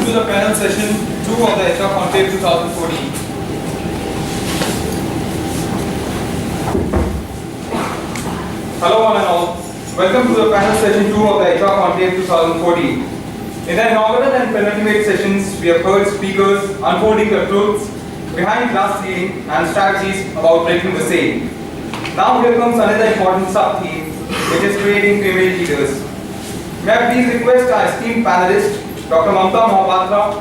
to the panel session 2 of the HR Conclave 2014. Hello one and all. Welcome to the panel session 2 of the HR Conclave 2014. In the inaugural and penultimate sessions, we have heard speakers unfolding the truths behind glass ceiling and strategies about breaking the same. Now here comes another important sub-theme, which is creating female leaders. May I please request our esteemed panelist, Dr. Mamta Mohapatra,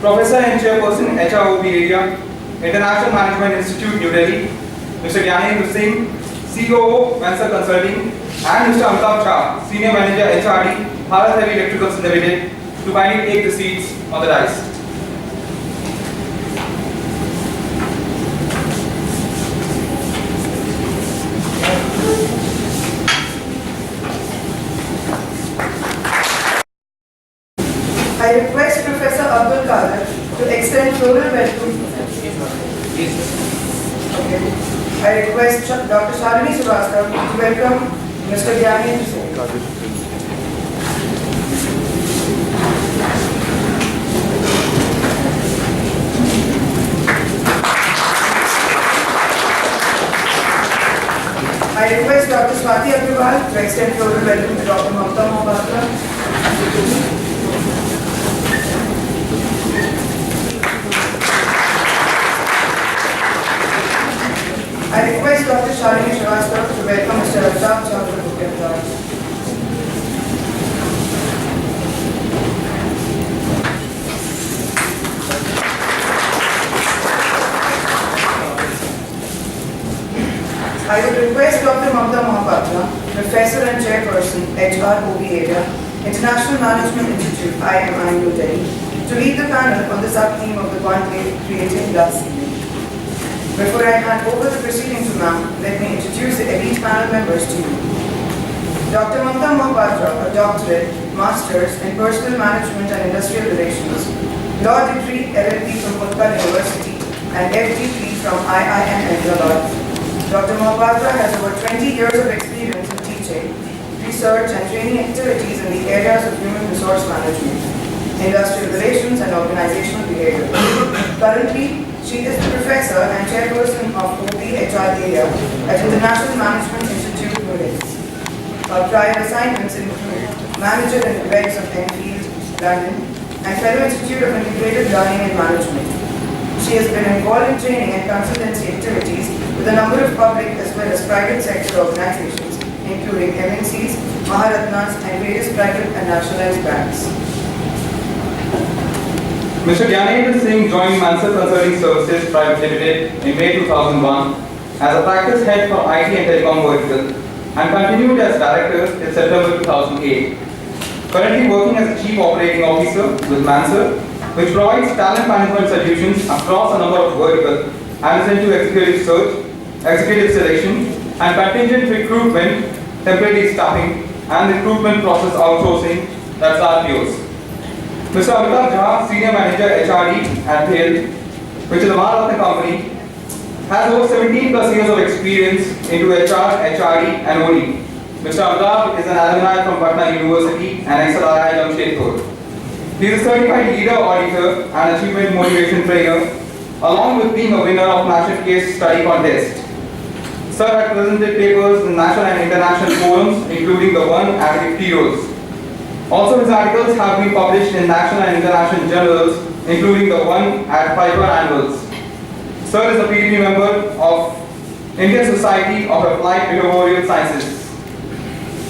Professor and Chairperson, HROB Area, International Management Institute, New Delhi, Mr. Gyanendra Singh, COO, Mansa Consulting, and Mr. Amitabh Jha, Senior Manager, HRD, Bharat Heavy Electricals Limited, to kindly take the seats on the dais. I request Professor Abdul Kader to extend floral welcome. Okay. I request Dr. Shalini Srivastava to welcome Mr. Gyanendra Singh. I request Dr. Swati Agrawal to extend floral welcome to Dr. Mamta Mohapatra. I request Dr. Shalini Srivastava to welcome Mr. Amitabh Jha to the podium. I would request Dr. Mamta Mohapatra, Professor and Chairperson, HROB Area, International Management Institute, IMI, New Delhi, to lead the panel on the sub-theme of the conclave, Creating Glass Ceiling. Before I hand over the proceedings to ma'am, let me introduce the elite panel members to you. Dr. Mamta Mohapatra, a doctorate, master's in personal management and industrial relations, law degree LLB from Utkal University, and FGP from IIM Hyderabad. Dr. Mohapatra has over 20 years of experience in teaching, research and training activities in the areas of human resource management, industrial relations and organizational behavior. Currently, she is the Professor and Chairperson of OB HR Area at International Management Institute, New Delhi. Her prior assignments include Manager in Events of Enfield, London, and Fellow Institute of Integrated Learning and Management. She has been involved in training and consultancy activities with a number of public as well as private sector organizations, including MNCs, Maharatnas, and various private and nationalized banks. Mr. Gyanendra Singh joined Mansa Consulting Services Private Limited in May 2001 as a practice head for IT and telecom vertical and continued as director in September 2008. Currently working as a Chief Operating Officer with Mansa, which provides talent management solutions across a number of verticals and is into executive search, executive selection, and contingent recruitment, temporary staffing, and recruitment process outsourcing, that's RPOs. Mr. Amitabh Jha, Senior Manager HRD at PAIL, which is a Maharatna company, has over 17 plus years of experience into HR, HRD, and OD. Mr. Amitabh is an alumni from Patna University and XLRI Jamshedpur. He is a certified leader, auditor, and achievement motivation trainer, along with being a winner of National Case Study Contest. Sir has presented papers in national and international forums, including the one at IFTIOs. Also, his articles have been published in national and international journals, including the one at Piper Annuals. Sir is a PhD member of Indian Society of Applied Behavioral Sciences.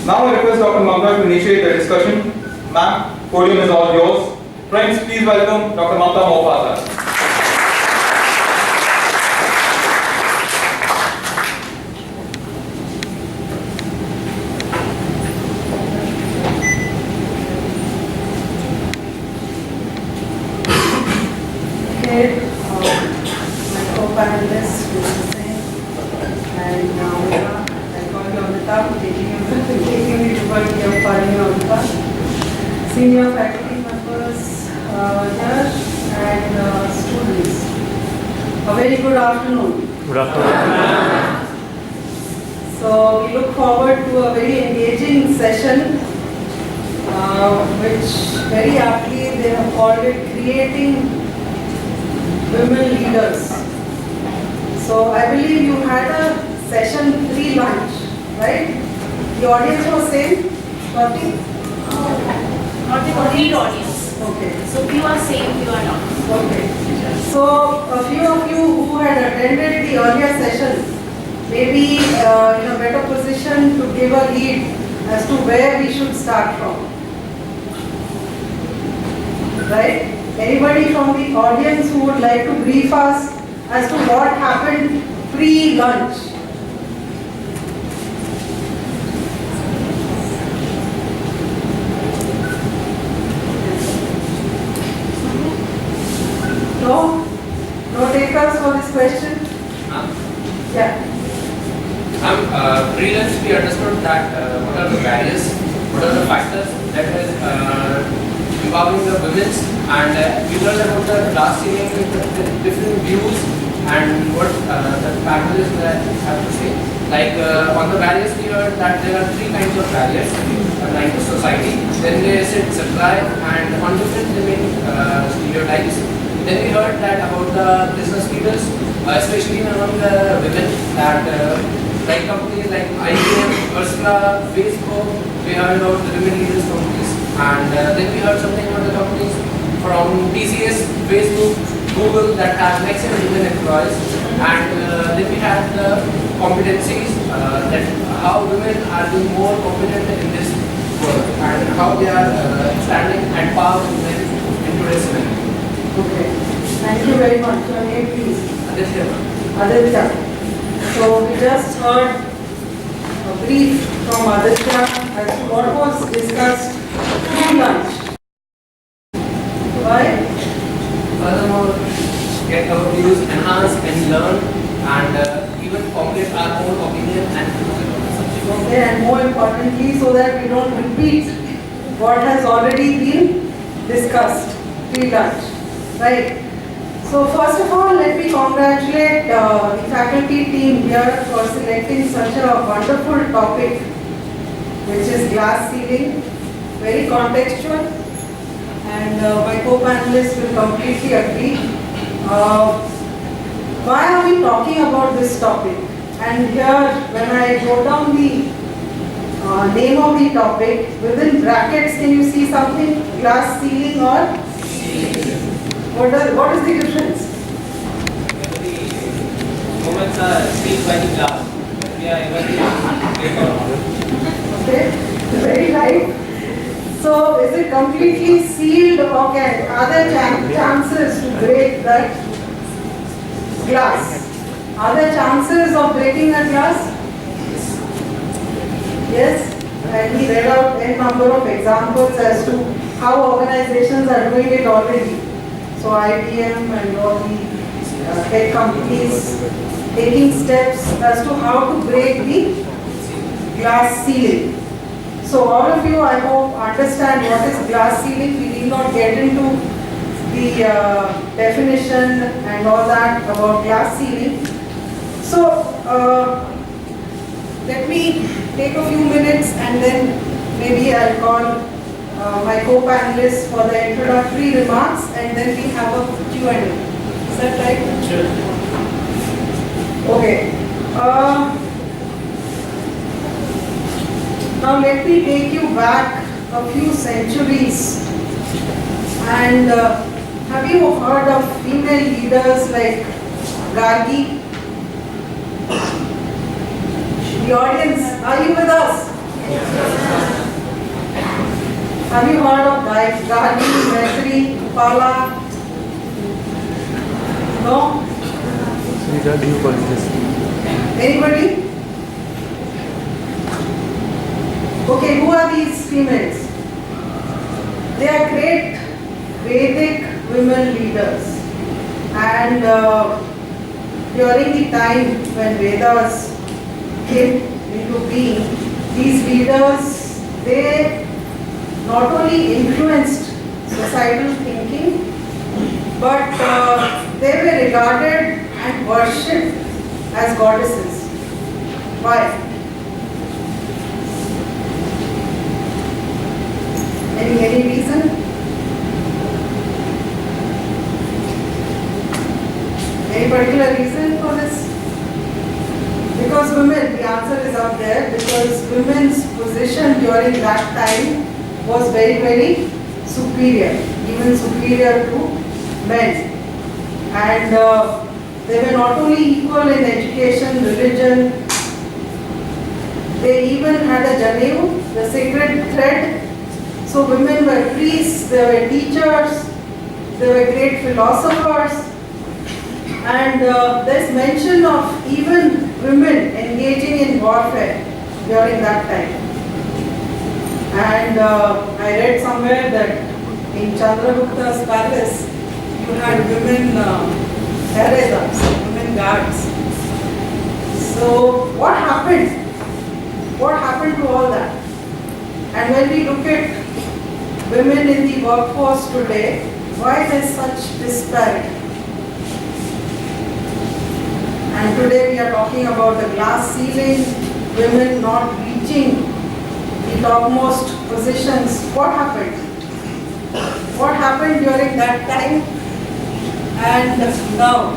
Now I request Dr. Mamta to initiate the discussion. Ma'am, podium is all yours. Friends, please welcome Dr. Mamta Mohapatra. My co-panelists, Mr. Singh and Amita, I call you Amita, taking me to work here, calling you Amita. Senior faculty members here and students. A very good afternoon. Good afternoon. So we look forward to a very engaging session which very aptly they have called it Creating Women Leaders. So I believe you had a session pre-lunch, right? The audience was same, 40? Not the complete audience. Okay. So few are same, few are not. Okay. So a few of you who had attended the earlier session may be in a better position to give a lead as to where we should start from. Right? Anybody from the audience who would like to brief us as to what happened pre-lunch? No? No takers for this question? Yeah. Pre-lunch we understood that what are the barriers, what are the factors that is empowering the women, and we learned about the class ceiling with the different views and what the factors that have to say. Like on the barriers we heard that there are three kinds of barriers, like the society, then they said supply and on different living stereotypes. Then we heard that about the business leaders, especially among the women, that like companies like IBM, Ursula, Facebook, we heard about the women leaders companies, and then we heard something about the companies from TCS, Facebook, Google that have maximum women employees, and then we had the competencies that how women are being more competent in this world and how they are standing and power women in today's society. Okay. Thank you very much. Your name, please. Aditya. Aditya. So we just heard a brief from Aditya as to what was discussed through lunch. Why? Furthermore, get our views enhanced and learn and even formulate our own opinion and subject. Okay, and more importantly, so that we don't repeat what has already been discussed pre-lunch. Right? So first of all, let me congratulate the faculty team here for selecting such a wonderful topic, which is glass ceiling, very contextual, and my co-panelists will completely agree. Why are we talking about this topic? And here, when I wrote down the name of the topic, within brackets, can you see something? Glass ceiling or? What is the difference? Moments are sealed by the glass. We are able to break out. Okay, very right. So, is it completely sealed or are there chances to break that glass? Are there chances of breaking that glass? Yes? And we read out a number of examples as to how organizations are doing it already. So IBM and all the tech companies taking steps as to how to break the glass ceiling. So all of you, I hope, understand what is glass ceiling. We need not get into the definition and all that about glass ceiling. So let me take a few minutes and then maybe I'll call my co-panelists for the introductory remarks, and then we have a Q&A. Is that right? Sure. Okay. Now let me take you back a few centuries. And have you heard of female leaders like Gargi? The audience, are you with us? Have you heard of Gargi, Gayatri, Upala? No? Anybody? Okay, who are these females? They are great Vedic women leaders. And during the time when Vedas came into being, these leaders, they not only influenced societal thinking, but they were regarded and worshipped as goddesses. Why? Any reason? particular reason for this? Because women, the answer is up there, because women's position during that time was very, very superior, even superior to men. And they were not only equal in education, religion, they even had a janevu, the sacred thread. So women were priests, they were teachers, they were great philosophers. And there's mention of even women engaging in warfare during that time. And I read somewhere that in Chandragupta's palace, you had women Teredas, women guards. So what happened? What happened to all that? And when we look at women in the workforce today, why there's such disparity? And today we are talking about the glass ceiling, women not reaching the topmost positions. What happened? What happened during that time and now?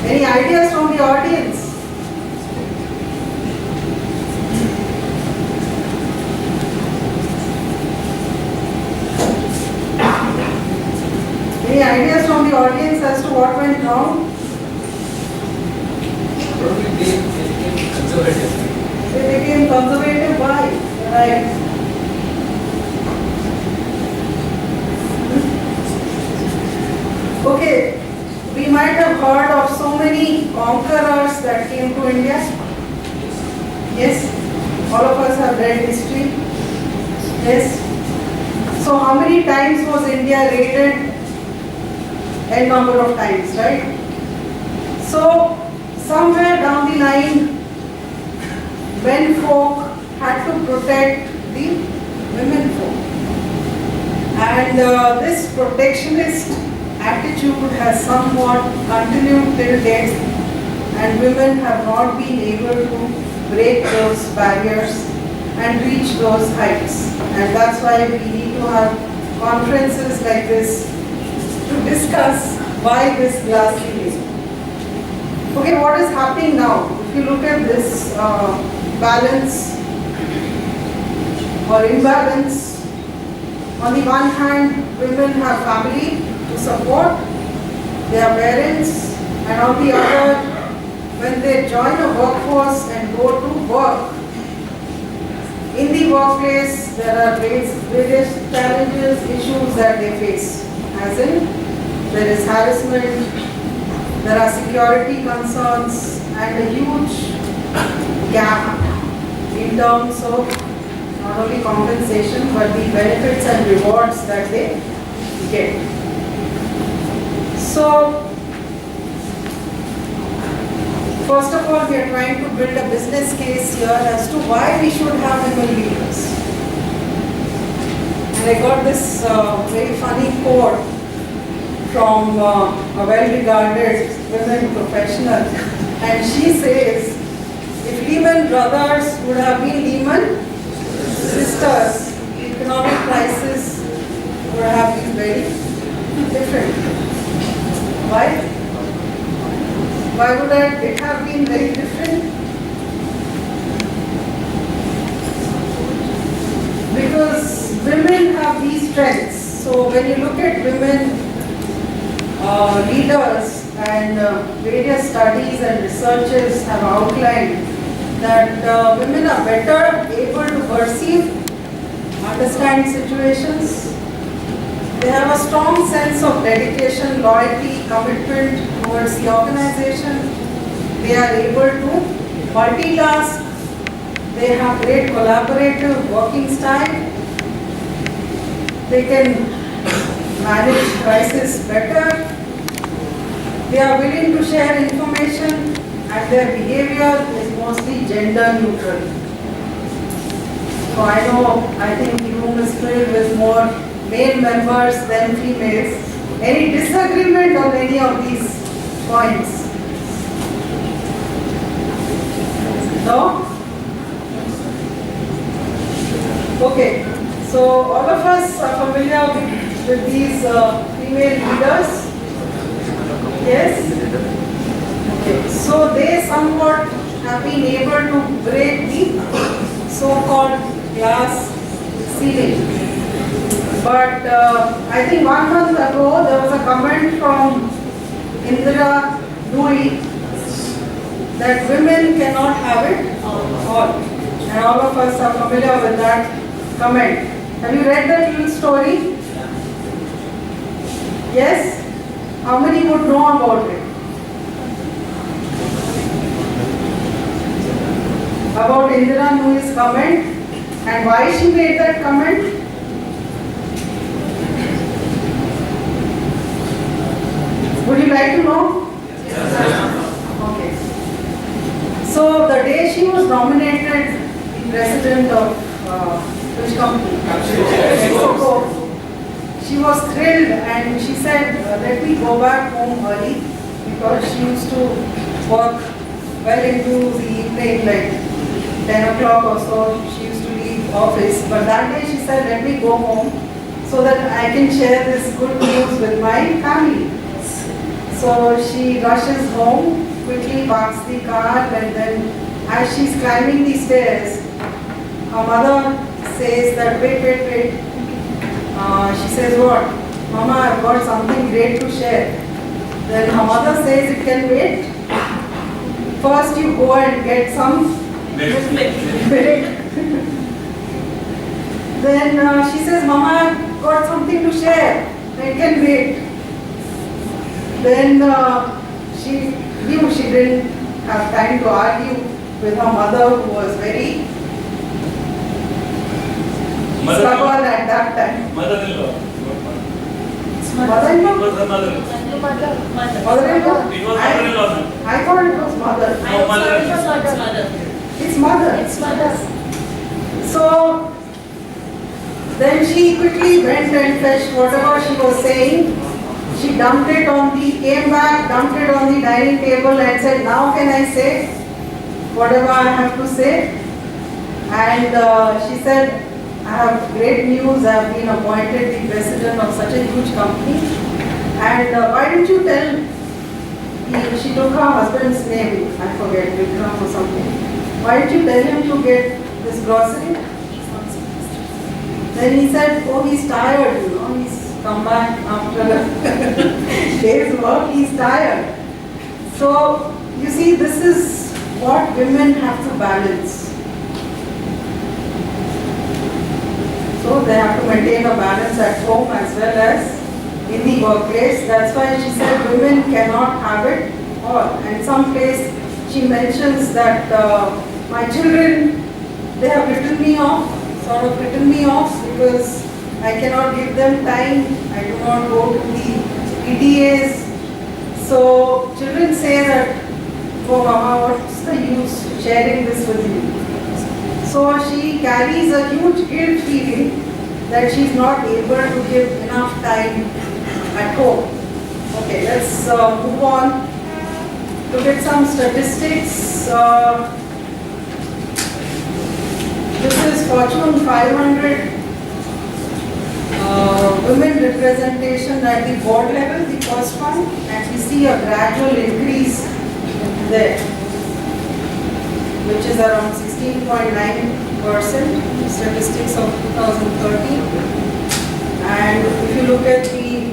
Any ideas from the audience? Any ideas from the audience as to what went wrong? Probably they became conservative. They became conservative. Why? Right. Okay, we might have heard of so many conquerors that came to India. Yes? All of us have read history. Yes? So how many times was India raided? N number of times, right? So somewhere down the line, men folk had to protect the women folk. And this protectionist attitude has somewhat continued till date, and women have not been able to break those barriers and reach those heights. And that's why we need to have conferences like this to discuss why this glass ceiling. Okay, what is happening now? If you look at this balance or imbalance, on the one hand, women have family to support, their parents, and on the other, when they join a workforce and go to work, in the workplace there are various challenges, issues that they face. As in, there is harassment, there are security concerns, and a huge gap in terms of not only compensation but the benefits and rewards that they get. So, first of all, we are trying to build a business case here as to why we should have women leaders. And I got this very funny quote from a well-regarded women professional, and she says, if Lehman Brothers would have been Lehman sisters, the economic crisis would have been very different. Why? Why would it have been very different? Because women have these strengths. So when you look at women leaders, and various studies and researches have outlined that women are better able to perceive, understand situations. They have a strong sense of dedication, loyalty, commitment towards the organization. They are able to multitask. They have great collaborative working style. They can manage crisis better. They are willing to share information, and their behavior is mostly gender neutral. So I think the room is filled with more male members than females. Any disagreement on any of these points? No? Okay, so all of us are familiar with these female leaders. Yes? Okay. So they somewhat have been able to break the so-called glass ceiling. But I think 1 month ago there was a comment from Indira Nui that women cannot have it all. And all of us are familiar with that comment. Have you read that little story? Yes? How many would know about it? About Indira Nui's comment and why she made that comment? Would you like to know? Okay. So the day she was nominated the president of which company? Mexico. She was thrilled and she said, let me go back home early because she used to work well into the evening, like 10 o'clock or so. She used to leave office. But that day she said, let me go home so that I can share this good news with my family. So she rushes home, quickly parks the car, and then as she's climbing the stairs, her mother says that, wait. She says, what? Mama, I've got something great to share. Then her mother says, it can wait. First you go and get some milk. Then she says, Mama, I've got something to share. It can wait. Then she knew she didn't have time to argue with her mother, who was very stubborn at that time. Mother-in-law. Mother-in-law? It was her mother. Mother-in-law? It was mother-in-law. I thought it was mother. No, mother-in-law. It's mother. It's mother. It's mother. So then she quickly went and fetched whatever she was saying. She came back, dumped it on the dining table and said, now can I say whatever I have to say? And she said, I have great news. I have been appointed the president of such a huge company. And why didn't you tell she took her husband's name, I forget, Vikram or something. Why did you tell him to get this grocery? Then he said, oh, he's tired, he's come back after a day's work, he's tired. So, you see, this is what women have to balance. So, they have to maintain a balance at home as well as in the workplace. That's why she said women cannot have it all. And some place she mentions that my children, they have written me off, because I cannot give them time, I do not go to the PTAs. So children say that, oh Mama, what's the use sharing this with you? So she carries a huge guilt feeling that she's not able to give enough time at home. Okay, let's move on. Look at some statistics. This is Fortune 500 women representation at the board level, the first one, and we see a gradual increase there, which is around 16.9%, statistics of 2013. And if you look at the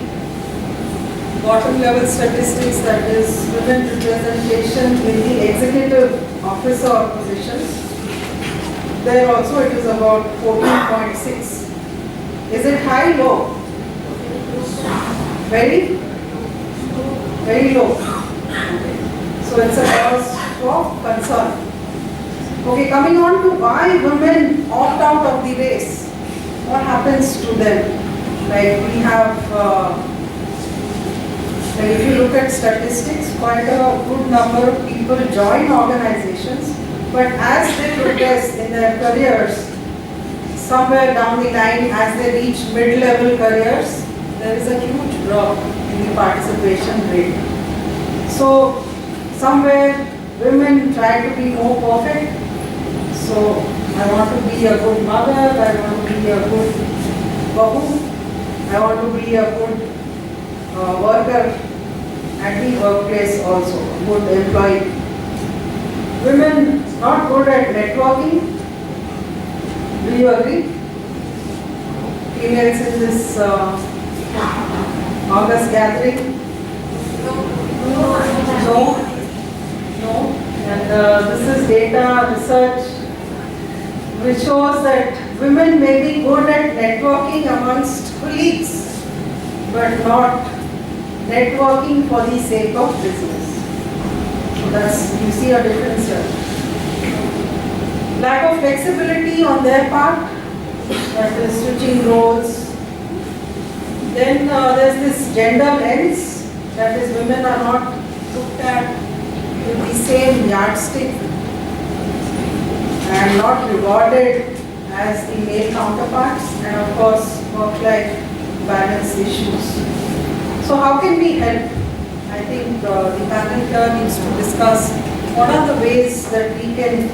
bottom level statistics, that is women representation in the executive officer positions, there also it is about 14.6. Is it high, low? Very? Very low. So it's a cause for concern. Okay, coming on to why women opt out of the race. What happens to them? Like we have, like if you look at statistics, quite a good number of people join organizations, but as they progress in their careers, somewhere down the line, as they reach mid-level careers, there is a huge drop in the participation rate. So, somewhere women try to be more perfect. So, I want to be a good mother, I want to be a good bahu, I want to be a good worker, at the workplace also, good employee. Women not good at networking. Do you agree? Females in this August gathering? No. No. And this is data research which shows that women may be good at networking amongst colleagues, but not networking for the sake of business. So that's, you see a difference here. Lack of flexibility on their part, that is switching roles. Then there's this gender lens, that is women are not looked at with the same yardstick and not rewarded as the male counterparts, and of course work-life balance issues. So how can we help? I think the panel here needs to discuss what are the ways that we can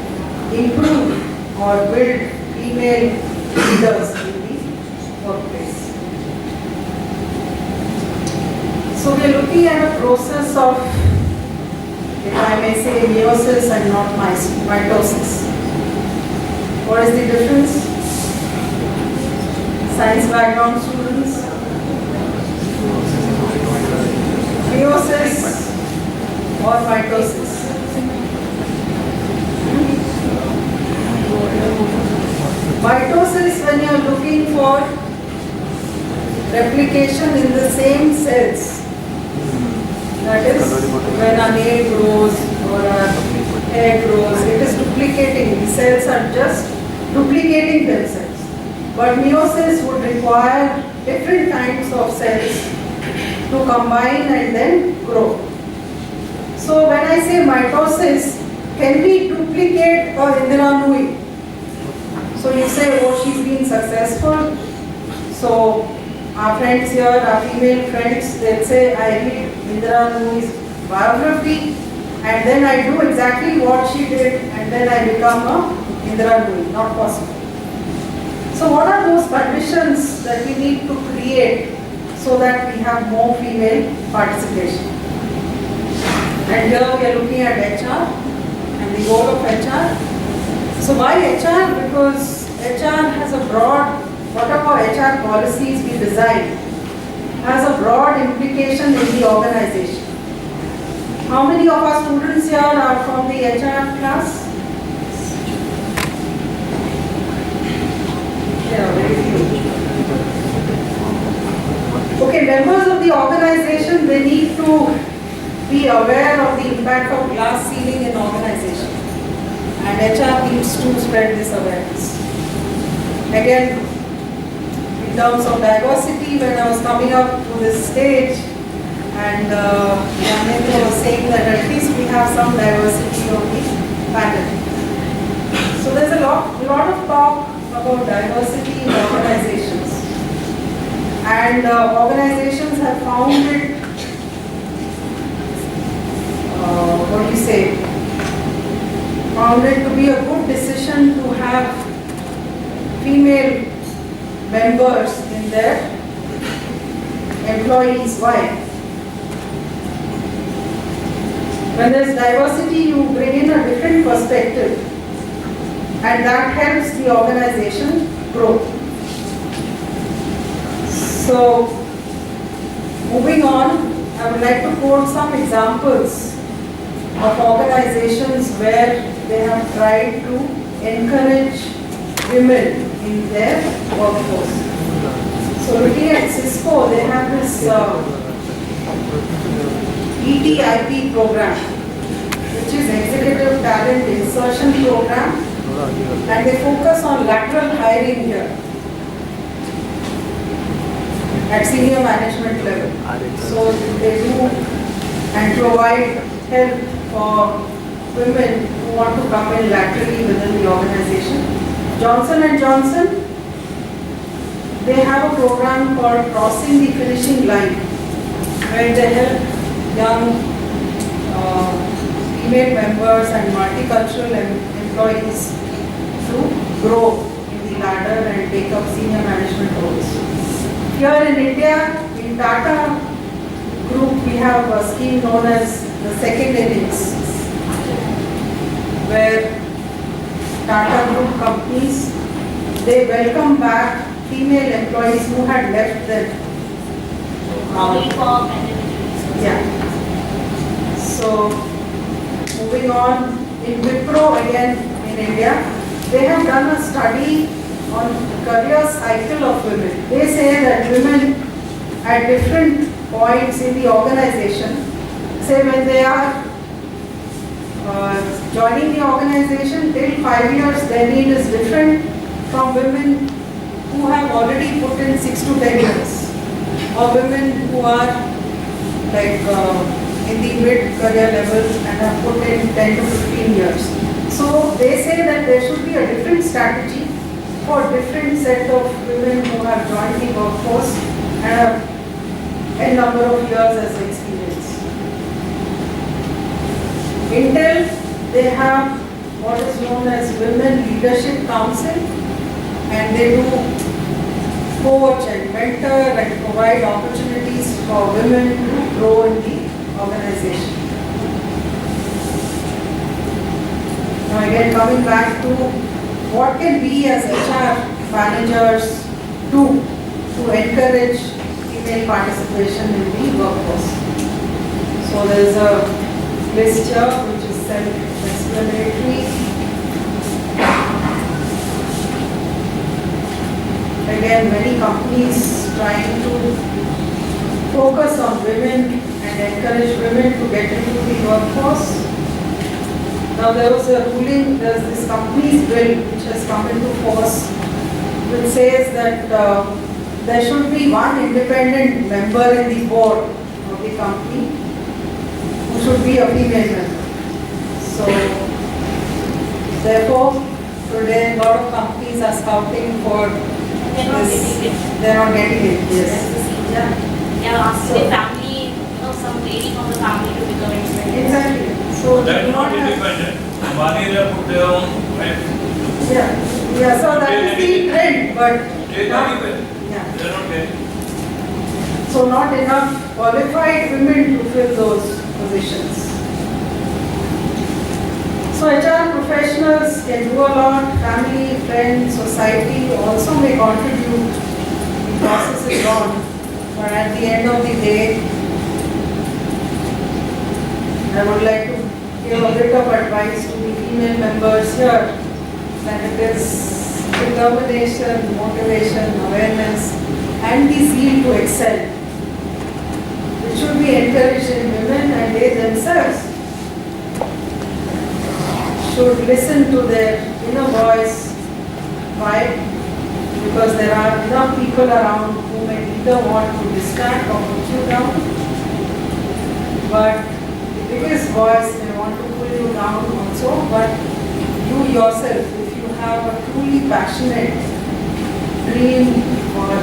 improve or build female leaders in the workplace. So we are looking at a process of, if I may say, meiosis and not mitosis. What is the difference? Science background students? Meiosis or mitosis? Mitosis, when you are looking for replication in the same cells. That is, when a nail grows or a hair grows, it is duplicating. The cells are just duplicating themselves. But meiosis would require different kinds of cells to combine and then grow. So when I say mitosis, can we duplicate a Indira Nui? So you say, oh, she's been successful. So our friends here, our female friends, they'll say, I read Indira Nui's biography and then I do exactly what she did and then I become a Indira Nui. Not possible. So what are those conditions that we need to create so that we have more female participation? And here we are looking at HR and the role of HR. So why HR? Because HR has a broad, whatever HR policies we design, has a broad implication in the organization. How many of our students here are from the HR class? Yeah, very few. Okay, members of the organization, they need to be aware of the impact of glass ceiling in organization. And HR needs to spread this awareness. Again, in terms of diversity, when I was coming up to this stage, and Yanendra was saying that at least we have some diversity on the panel. So there's a lot of talk about diversity in organizations. And organizations have found it, what do you say, found it to be a good decision to have female members in their employees. Why? When there's diversity, you bring in a different perspective and that helps the organization grow. So, moving on, I would like to quote some examples of organizations where they have tried to encourage women in their workforce. So looking at Cisco, they have this ETIP program, which is Executive Talent Insertion Program, and they focus on lateral hiring here at senior management level. So they do and provide help for women who want to come in laterally within the organization. Johnson & Johnson, they have a program called Crossing the Finishing Line, where they help young female members and multicultural employees to grow in the ladder and take up senior management roles. Here in India, in Tata group, we have a scheme known as the second innings, where Tata Group companies, they welcome back female employees who had left them. Only for individuals. Yeah. So, moving on, in Wipro again in India, they have done a study on career cycle of women. They say that women at different points in the organization, say when they are joining the organization till 5 years, their need is different from women who have already put in 6 to 10 years, or women who are like in the mid-career level and have put in 10 to 15 years. So they say that there should be a different strategy for different set of women who have joined the workforce and have a number of years as experience. Intel, they have what is known as Women Leadership Council, and they do coach and mentor and provide opportunities for women to grow in the organization. Now again, coming back to what can we as HR managers do to encourage female participation in the workforce. So there is a list here which is self-explanatory. Again, many companies trying to focus on women and encourage women to get into the workforce. Now there was a ruling, there's this company's bill which has come into force, which says that there should be one independent member in the board of the company who should be a female member. So therefore, today a lot of companies are scouting for They're not this. getting it. They're not getting it, yes. Yeah. They are asking the family, some lady from the family to become independent. Exactly. So That do is not not have- independent. Money they put their own right. Yeah, so that is the trend, but They not, are anywhere. yeah. They are not getting. So not enough qualified women to fill those positions. So HR professionals can do a lot, family, friends, society also may contribute. The process is on, but at the end of the day, I would like to give a bit of advice to the female members here, that it is determination, motivation, awareness, and the zeal to excel, which should be encouraged in women, and they themselves should listen to their inner voice. Why? Because there are enough people around who may either want to distract or put you down, but the biggest voice may want to pull you down also. But you yourself, if you have a truly passionate dream or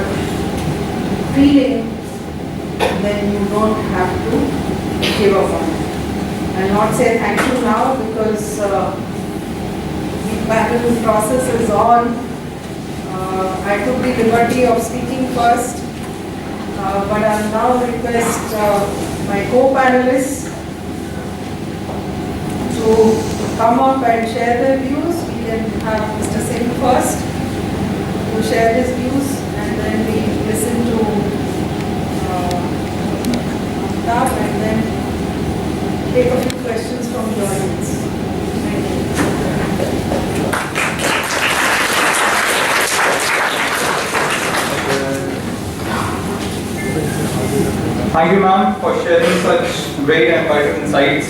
feeling, then you don't have to give up on it. I'll not say thank you now because the panel process is on. I took the liberty of speaking first, but I'll now request my co-panelists to come up and share their views. We can have Mr. Singh first to share his views, and then we listen to Amitabh, and then take a few questions from the audience. Thank you. Thank you, ma'am, for sharing such great and vital insights.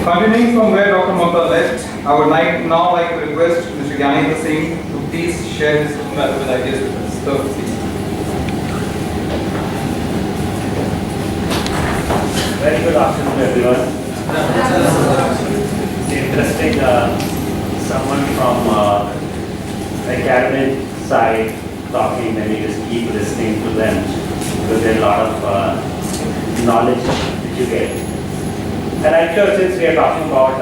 Continuing from where Dr. Mamta left, I would now like to request Mr. Gyanendra Singh to please share his valuable ideas with us. So, please. Very good afternoon, everyone. It's interesting, someone from academic side talking, and you just keep listening to them because there's a lot of knowledge that you get. And I'm sure since we are talking about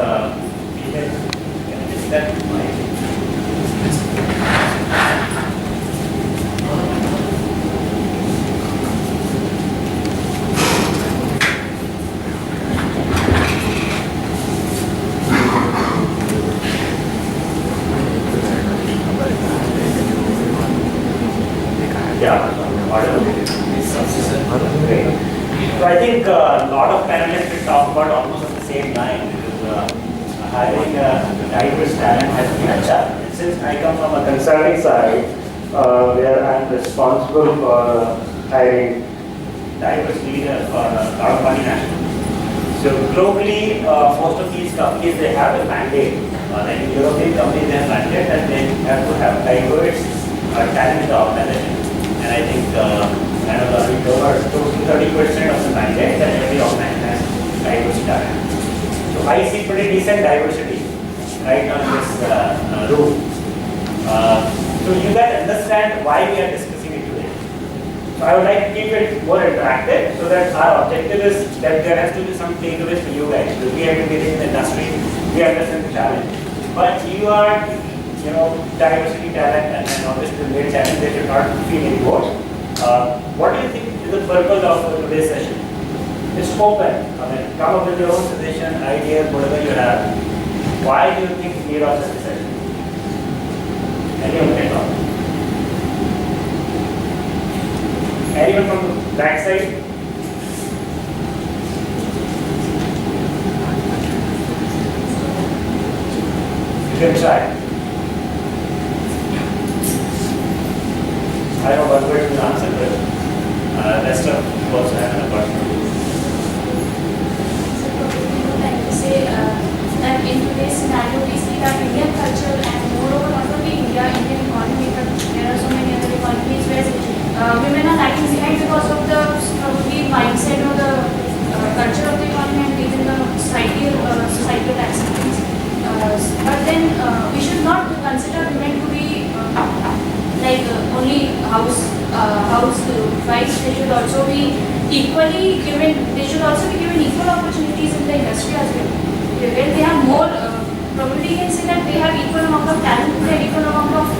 Yeah, whatever it is. Great. So I think a lot of panelists will talk about almost on the same line, because having diverse talent has been a challenge. Since I come from a consulting side, where I am responsible for hiring diverse leaders for a lot of multinationals. So globally, most of these companies, they have a mandate. Like European companies, they have mandate that they have to have diverse talent in the organization. And I think we covered close to 30% of the mandate that every organization has diverse talent. So I see pretty decent diversity right on this room. So you guys understand why we are discussing it today. So I would like to keep it more interactive so that our objective is that there has to be some takeaways for you guys. Because we have been in the industry, we understand the challenge. But you are, diversity talent and obviously the male talent, they should not feel anymore. What do you think is the purpose of today's session? It's open. I mean, come up with your own suggestion, ideas, whatever you have. Why do you think we need of such a session? Anyone can talk. Anyone from the back side? You can try. I know one person will answer, but rest of you also have an opportunity. Like to say that in today's scenario, we see that Indian culture and moreover not only India, Indian economy, but there are so many other economies where women are lagging behind because of the probably mindset or the culture of the economy and even the societal acceptance. But then we should not consider women to be only housewives. They should also be equally given. They should also be given equal opportunities in the industry as well. Where they have more, probably you can say that they have equal amount of talent, they have equal amount of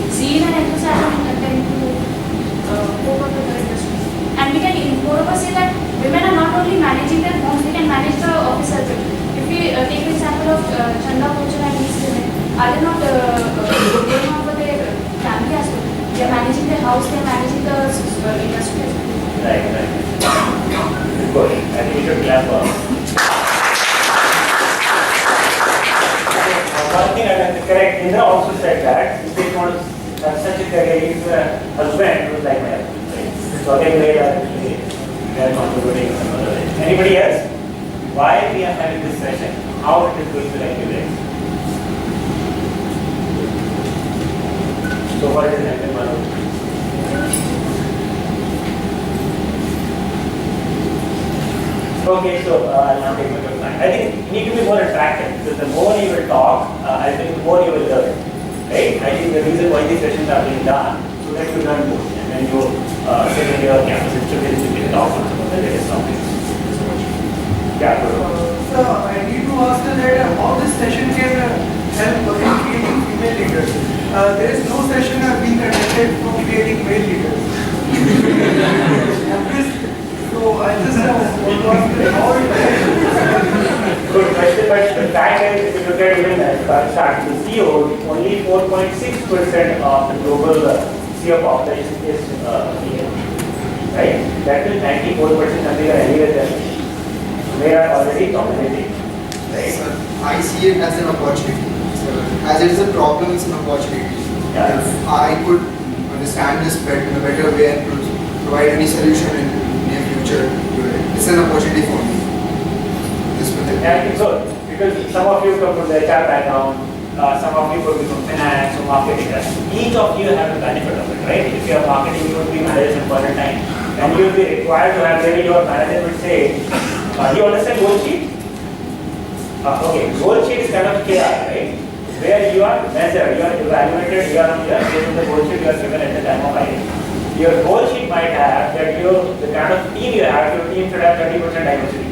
zeal and enthusiasm and then to cope up with the industry. And we can moreover say that women are not only managing their homes, they can manage the office as well. If we take the example of Chanda Kochar and these women, are they not going on for their family as well? They are managing their house, they are managing the industry as well. Right. Good. I think we should clap for. One thing I like to correct, Indra also said that if they want to have such a career, his husband was like my husband. Right? So again, they are contributing in some other way. Anybody else? Why we are having this session? How it is going to regulate? So far it is happening, Manu. Okay, so I'll not take much of time. I think you need to be more attractive because the more you will talk, I think the more you will learn. Right? I think the reason why these sessions are being done so that you learn more and then you sit in your campus institute you can talk on some of the latest topics. Yeah, So I need to ask that how this session can help in creating female leaders. There is no session being conducted for creating male leaders. So I just want to ask how it good question, but the fact is, if you look at even the CEO, only 4.6% of the global CEO population is female. Right? That means 94% countries are anywhere there. They are already dominating. Right? I see it as an opportunity. So, as it is a problem, it's an opportunity. Yeah. If I could understand this in a better way and provide any solution in near future, it's an opportunity for me. Yeah, I think so. Because some of you come from the HR background, some of you could be from finance or marketing. Each of you have the benefit of it, right? If you are marketing, you would be managed at point in time. And you will be required to have maybe your manager would say, you understand goal sheet? Okay, goal sheet is kind of KR, right? Where you are measured, you are evaluated year on year based on the goal sheet you are given at the time of hiring. Your goal sheet might have that the kind of team you have, your team should have 30% diversity.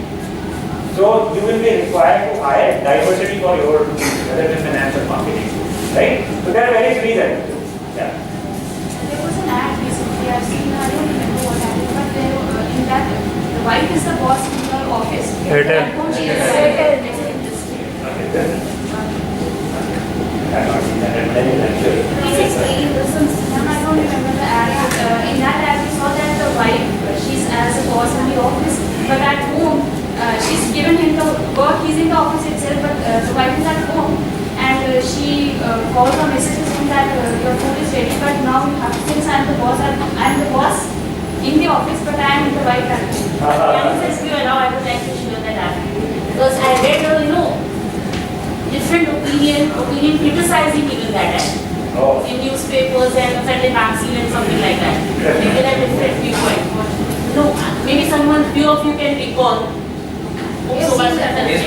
So you will be required to hire diversity for your team, whether it is finance or marketing, right? So there are various reasons. Yeah. There was an ad recently, I've seen, I don't remember what ad, but there, in that, the wife is the boss in your office. At home she is the Okay, good. I've not seen that. Please explain this, I don't remember the ad. now you have, since I'm the boss in the office, but I am in the right country. And says, now I would like to share that attitude. Because I read, different opinion criticizing even that in newspapers and certain magazine and something like that. Maybe a different viewpoint. No, maybe few of you can recall. So much that I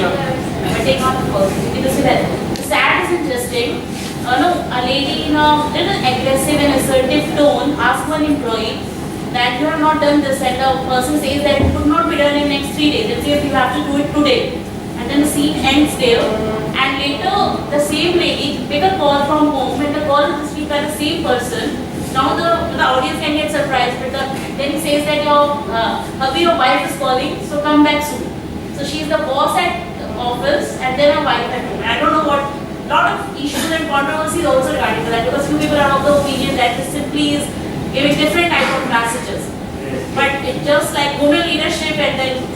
take on the call. The sad is interesting. A lady in a little aggressive and assertive tone asked one employee that you have not done this, and the person says that it could not be done in next 3 days. It says you have to do it today. And then the scene ends there. And later, the same lady make a call from home. When the call is received by the same person, now the audience can get surprised. But then he says that your hubby or wife is calling, so come back soon. So she is the boss at the office, and then her wife at home. I don't know what. Lot of issues and controversies also regarding that, because few people are of the opinion that this simply is giving different type of messages. But it's just like women leadership, and then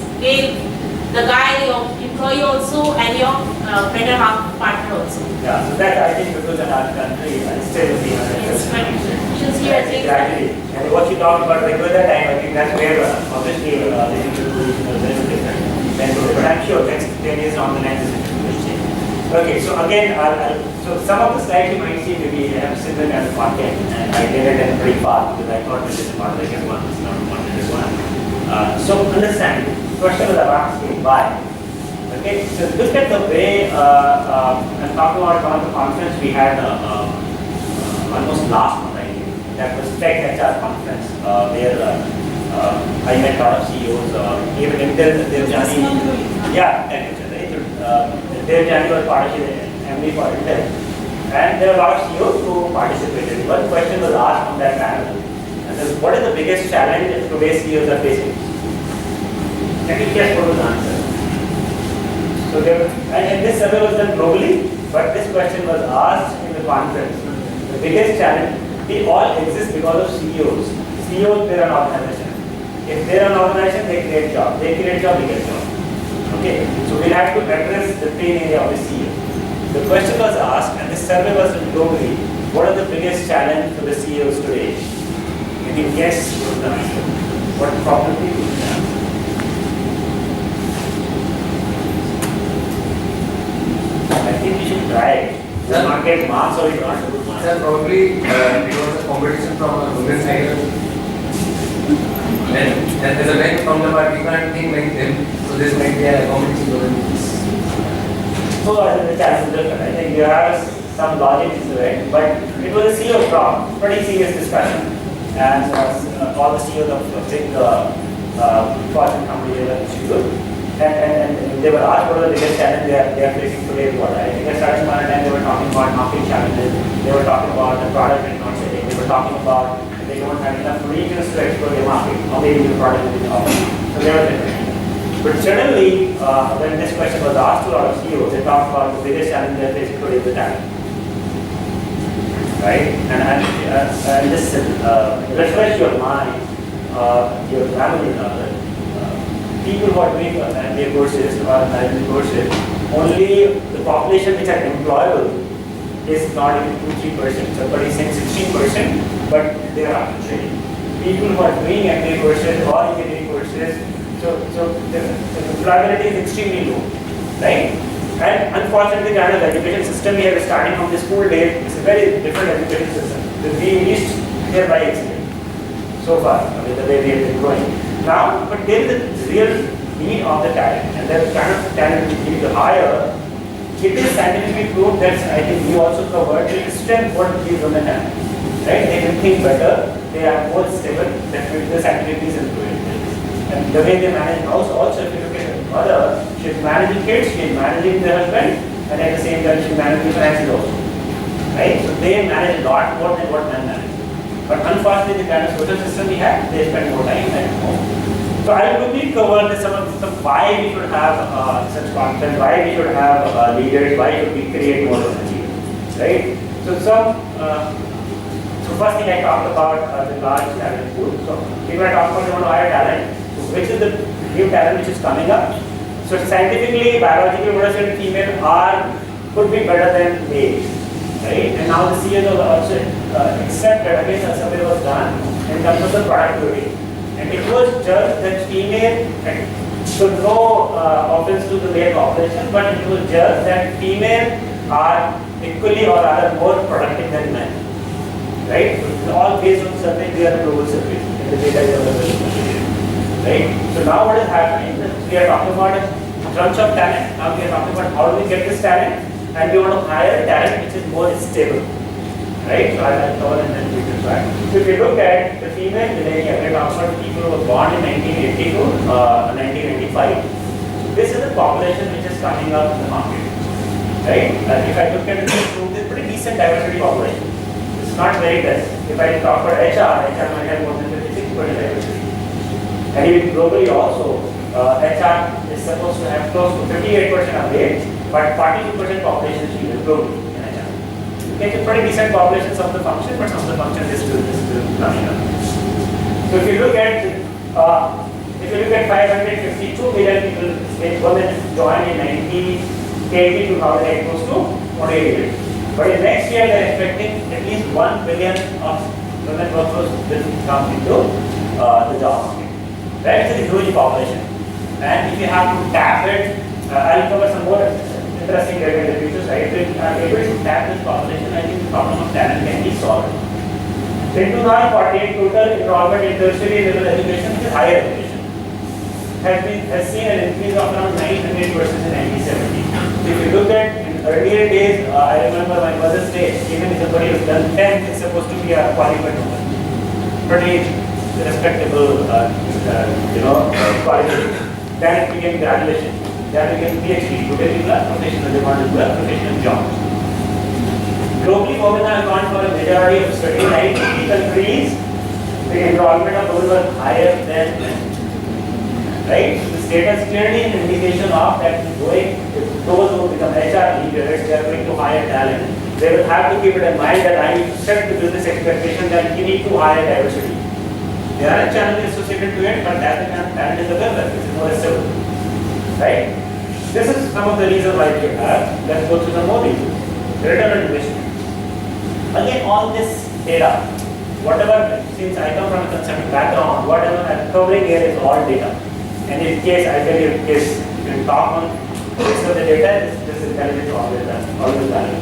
the guy, your employee also, and your better half partner also. Yeah, so that I think because in our country, I still be exactly. And what you talked about regular time, I think that's where obviously the individual is a little different. But I'm sure next 10 years on the next will change. Okay, so again, so some of the slides you might see maybe have similar kind of content, and I did it in pretty fast because I thought this is not like one, it's not one, it is one. So understand, question was asking why. Okay, so look at the way, I'm talking about one of the conference we had almost last month, I think. That was Tech HR conference, where I met a lot of CEOs, even in their journey. Yeah, Tech HR, right? Their journey was participated, MD for Intel. And there were a lot of CEOs who participated. One question was asked on that panel. And says, what is the biggest challenge today's CEOs are facing? Can you guess what was the answer? So and this survey was done globally, but this question was asked in the conference. The biggest challenge, they all exist because of CEOs. CEOs, they're an organization. If they're an organization, they create jobs. They create jobs, they get jobs. Okay, so we'll have to address the pain area of the CEO. The question was asked, and this survey was done globally. What are the biggest challenge for the CEOs today? Can you guess what the answer? What probably would be the answer? I think we should try it. You not get marks or you not good marks. Sir, probably because the competition from a women's side. And as a bank founder, but we can't think like them. So this might be a competition going on. So I think the challenge is different. I think there are some logic to it, but it was a CEO problem, pretty serious discussion. And all the CEOs of big Fortune companies were issued. And they were asked what are the biggest challenges they are facing today. What I think at certain point in time they were talking about market challenges, they were talking about the product is not selling, they were talking about they don't have enough regions to explore the market, or maybe the product is not. So they were different. But generally, when this question was asked to our CEOs, they talked about the biggest challenge they are facing today is the talent. Right? And this refresh your mind, your family rather. People who are doing MBA courses or management courses, only the population which are employable is not even 2-3%. Somebody is saying 16%, but they are after training. People who are doing MBA courses or engineering courses, so the employability is extremely low, right? And unfortunately, the kind of education system we have starting from the school days is a very different education system. We reached here by accident so far, the way we have been growing. Now, but there is a real need of the talent, and that kind of talent we need to hire. It is scientifically proved that I think you also covered the strength what these women have. Right? They can think better, they are more stable, that the scientific reason to it. And the way they manage house also, if you look at the mother, she's managing kids, she's managing the husband, and at the same time she's managing finances also. Right? So they manage a lot more than what men manage. But unfortunately, the kind of social system we have, they spend more time at home. So I will quickly cover some why we should have such content, why we should have leaders, why should we create more of a leader, right? So first thing I talked about the large talent pool. So people are talking about they want to hire talent, so which is the new talent which is coming up. So scientifically, biologically, what I female could be better than male, right? And now the CEOs are also except that again a survey was done in terms of the productivity. And it was judged that female, so no offense to the male population, but it was judged that female are equally or rather more productive than men. Right? All based on survey, they are global surveys, and the data is available. Right? So now what is happening? We are talking about a bunch of talent. Now we are talking about how do we get this talent, and we want to hire talent which is more stable. Right? So I will cover in the future slide. So if you look at the female millennial, we are talking about people who were born in 1980 to 1995. This is the population which is coming up in the market. Right? If I look at this group, it's pretty decent diversity population. It's not very less. If I talk about HR might have more than 56% diversity. And even globally also, HR is supposed to have close to 58% of age, but 42% population is female globally in HR. Okay, it's a pretty decent population, some of the function, but some of the function is still coming up. So if you look at 552 million people, women joined in 1980 to 2008, close to 48 million. But in next year, they are expecting at least 1 billion of women workforce will come into the job market. Right? It's a huge population. And if you have to tap it, I'll cover some more interesting data in the future. So if you are able to tap this population, I think the problem of talent can be solved. In 2014, total enrollment in tertiary level education, which is higher education, has seen an increase of around 900% in 1970. So if you look at in earlier days, I remember my mother's day, even if somebody has done 10, it's supposed to be a qualified woman. Pretty respectable, qualification. Then it became graduation. Then it became PhD. Today people are professional, they want to do a professional job. Globally, women have gone for a majority of study. In 90 countries, the enrollment of women was higher than men. Right? This data is clearly an indication of that those who become HR leaders, they are going to hire talent. They will have to keep it in mind that I need to set the business expectation that you need to hire diversity. There are challenges associated to it, but that talent is available, which is more stable. Right? This is some of the reasons why we have. Let's go through some more reasons. Return on investment. Again, all this data, whatever, since I come from a consulting background, whatever I'm covering here is all data. And in case I tell you, in case you can talk on this of the data, this intelligence always valid.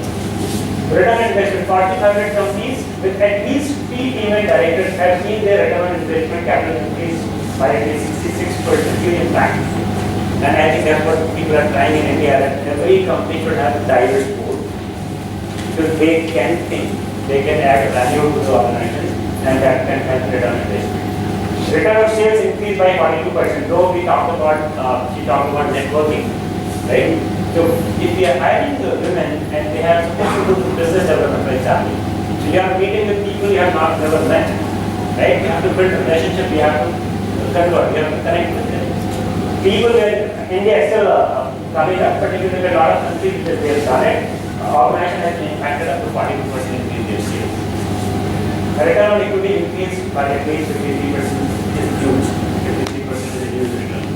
Return on investment. 4,500 companies with at least 3 female directors have seen their return on investment capital increase by at least 66% impact. And I think that's what people are trying in India, that every company should have a diverse board. Because they can think, they can add value to the organization, and that can help return on investment. Return on sales increased by 42%, though she talked about networking, right? So if we are hiring the women and they have supposed to do business development, for example, so you are meeting with people you have never met, right? You have to build a relationship, you have to convert, you have to connect with them. People in India is still coming up, but if you look at a lot of countries that they have done it, organization has been impacted up to 42% increase their sales. Return on equity increased by at least 53%, which is huge. 53% is a huge return.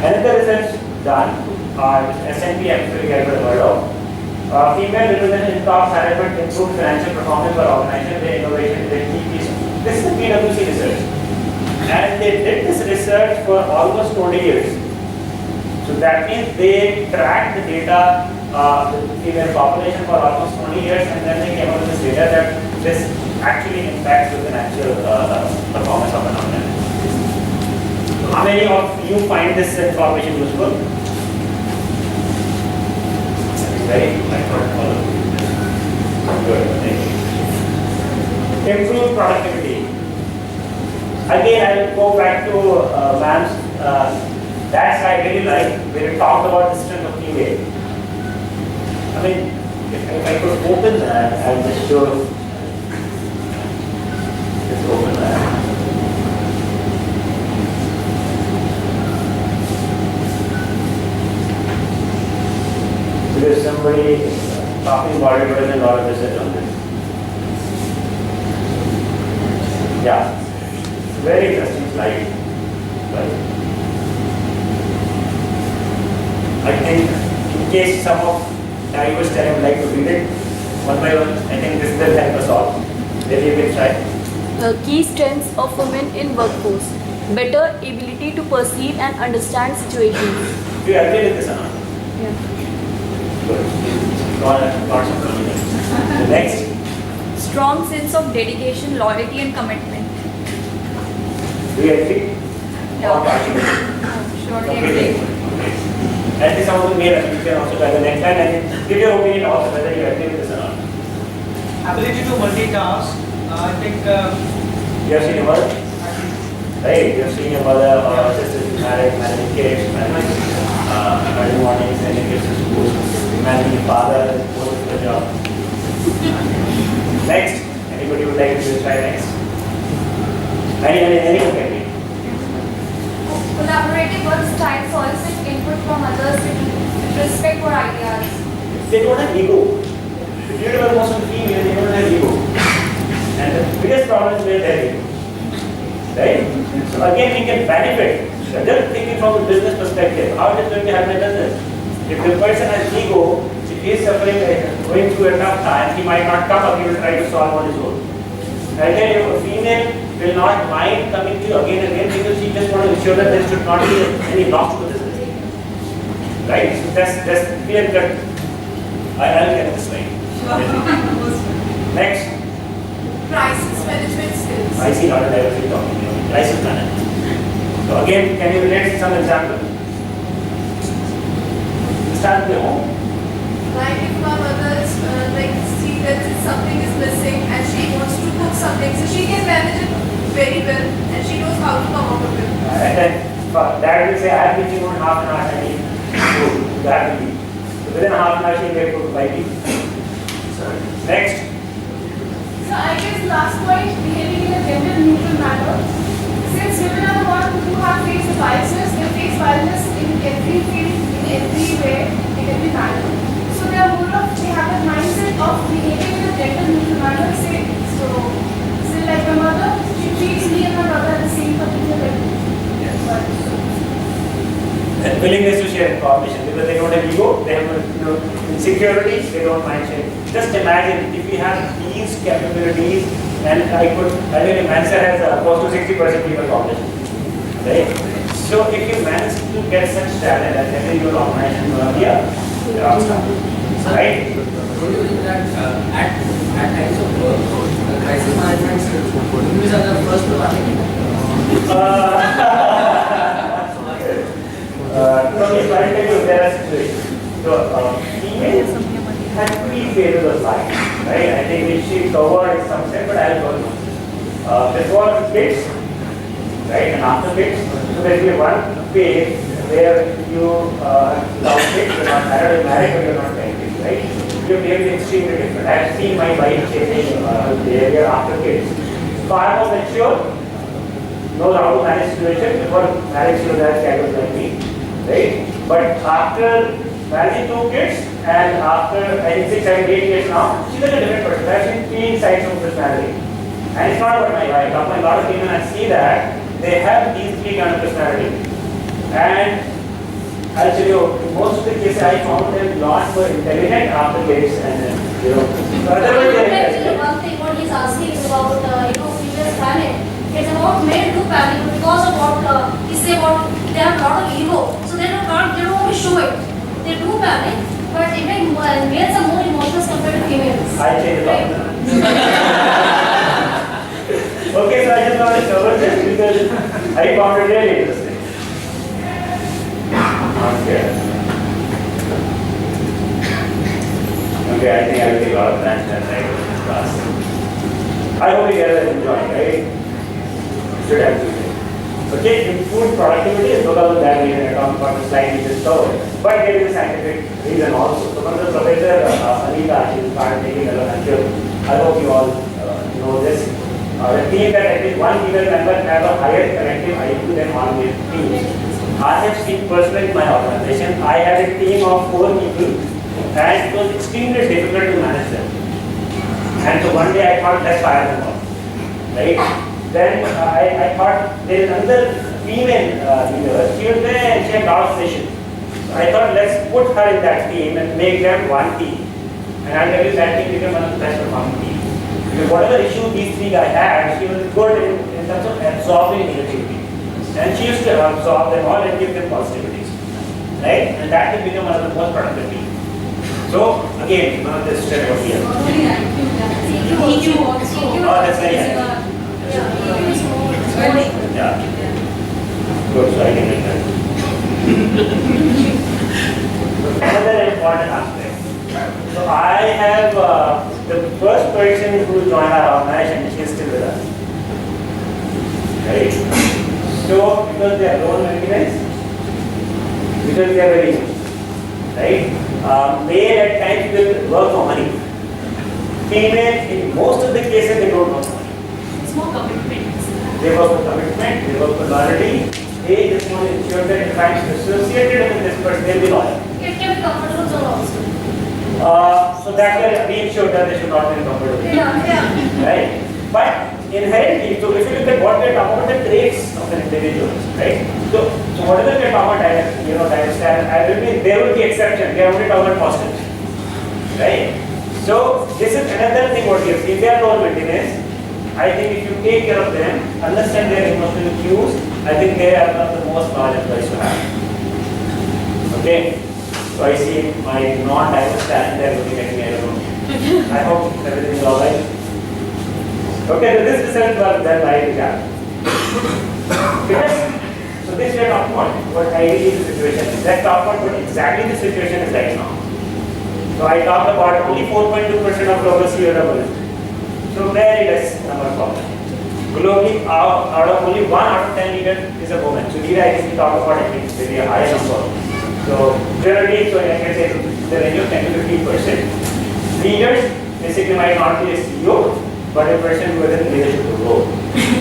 Another research done, S&P actually gave a word of. Female representation in top management improved financial performance for organization, their innovation, their key piece. This is the PwC research. And they did this research for almost 20 years. So that means they tracked the data, the female population for almost 20 years, and then they came up with this data that this actually impacts the financial performance of an organization. How many of you find this information useful? Very good. Thank you. Improve productivity. Again, I will go back to ma'am's. That's I really like when you talked about the strength of female. I mean, if I could open that, I'll just show. Just open that. There's somebody talking about it, but there's a lot of research on this. Yeah, very interesting slide. Right. I think in case some of the viewers would like to read it one by one, I think this will help us all. Maybe you can try. Key strengths of women in workforce. Better ability to perceive and understand situations. Do you agree with this or not? Yeah. Good. Lots of confidence. Next. Strong sense of dedication, loyalty and commitment. Do you agree? Yeah. Or partially? Surely Completely. agree. Okay. That is some of the main you can also try the next line and give your opinion also whether you agree with this or not. Ability to multitask, I think. You have seen your mother? Right, you have seen your mother or sister married, managing kids, managing early mornings, sending kids to school, managing your father, going to the job. Next, anybody would like to try next? Anyone can be. Collaborative work style solicit input from others with respect for ideas. They don't have ego. If you are most of the females, they don't have ego. And the biggest problem is their ego. Right? So again, we can benefit. Just thinking from the business perspective, how it is going to help my business? If the person has ego, if he is suffering, going through a tough time, he might not come up, he will try to solve on his own. I tell you, a female will not mind coming to you again and again because she just wants to ensure that there should not be any loss to the business. Right? So that's clear cut. I'll get this right. Next. Crisis management skills. I see lot of diversity talking here. Crisis management. So again, can you relate some example? Start with your home. Like if my mother is see that something is missing and she wants to cook something, so she can manage it very well and she knows how to come up with it. And then dad will say, I am teaching on half an hour and I need food. That will be. So within half an hour she will get food by me. Next. So I guess last point, behaving in a gender neutral manner. Since women are the ones who have faced the biases, they face violence in every field, in every way, in every manner. So they are more of, they have a mindset of behaving in a gender neutral manner. So like my mother, she treats me and my brother the same particular way. Yes. And willingness to share information because they don't have ego, they have insecurities, they don't mind sharing. Just imagine if we have these capabilities, and I think Mansa has close to 60% female population. Right? So if you manage to get such talent and then your organization will be a rockstar. Right? Don't you think that at times of work, crisis management skills, women are the first to No, if I tell you there are situations. So, females have three phases of life, right? I think we should cover in some sense, but I'll go on. Before kids, right, and after kids. So there will be one phase where you love kids, you're not married, but you're not married, right? Your behavior is extremely different. I have seen my wife changing behavior after kids. Far more mature, knows how to manage situation. Before marriage, she was as casual like me, right? But after marrying 2 kids and after I think 6, 7, 8 years now, she's like a different person. I've seen 3 sides of personality. And it's not about my wife. After a lot of women I see that they have these 3 kind of personality. And I'll tell you, in most of the cases I found them lot more intelligent after kids and otherwise one thing what he's asking is about female panic. It's about male to panic because of what he say about they have a lot of ego, so they don't want to show it. They do panic, but even males are more emotional compared to females. I change it all. Okay, so I just want to cover this because I found it really interesting. Okay. Okay, I think I will take a lot of time and I will in class. I hope you guys are enjoying, right? Should have to. Okay, food productivity is because of that reason I talked about the slide we just covered. But there is a scientific reason also. So one of the professor, Anita, she is part of taking a lecture. I hope you all know this. The team that at least one female member have a higher collective IQ than all male teams. I have seen personally in my organization, I had a team of 4 people and it was extremely difficult to manage them. And so one day I thought, let's fire them all. Right? Then I thought there is another female leader, she was there and she had a lot of sessions. So I thought let's put her in that team and make them one team. And I'll tell you that team became one of the best performing teams. Because So whatever issue these three guys had, she was good in terms of absorbing negativity. And she used to absorb them all and give them positivities. Right? And that will become one of the most productive people. So again, one of the strengths over here. EQ also. Oh, that's very nice. Yeah. Good, so I can make that. Another important aspect. So I have the first person who joined our organization, she is still with us. Right? So because they are low maintenance, because they are very young. Right? Male at times will work for money. Female, in most of the cases, they don't work for money. It's more commitment. They work for commitment, they work for loyalty. They just want to ensure that if I'm associated with this person, they'll be loyal. It can be comfortable zone also. So that's why we ensure that they should not be comfortable. Yeah. Right? But inherently, so if you look at what we are talking about, the traits of an individual, right? So whatever we are talking about, there will be exceptions. We are only talking about positives, right? So this is another thing what we have seen. They are low maintenance. I think if you take care of them, understand their emotional cues, I think they are one of the most valuable guys to have. Okay? So I see my non-diverse talent there looking at me. I don't know. I hope everything is alright. Okay, so this result was done by the gap. So this we are talking about what ideally is the situation. Let's talk about what exactly the situation is right now. So I talked about only 4.2% of global CO double. So very less number of women. Globally, out of only 1 out of 10 leaders is a woman. So here I think we talk about at least maybe a higher number. So generally, so I can say the range of 10 to 15%. Leaders basically might not be a CEO, but a person who has a leadership role.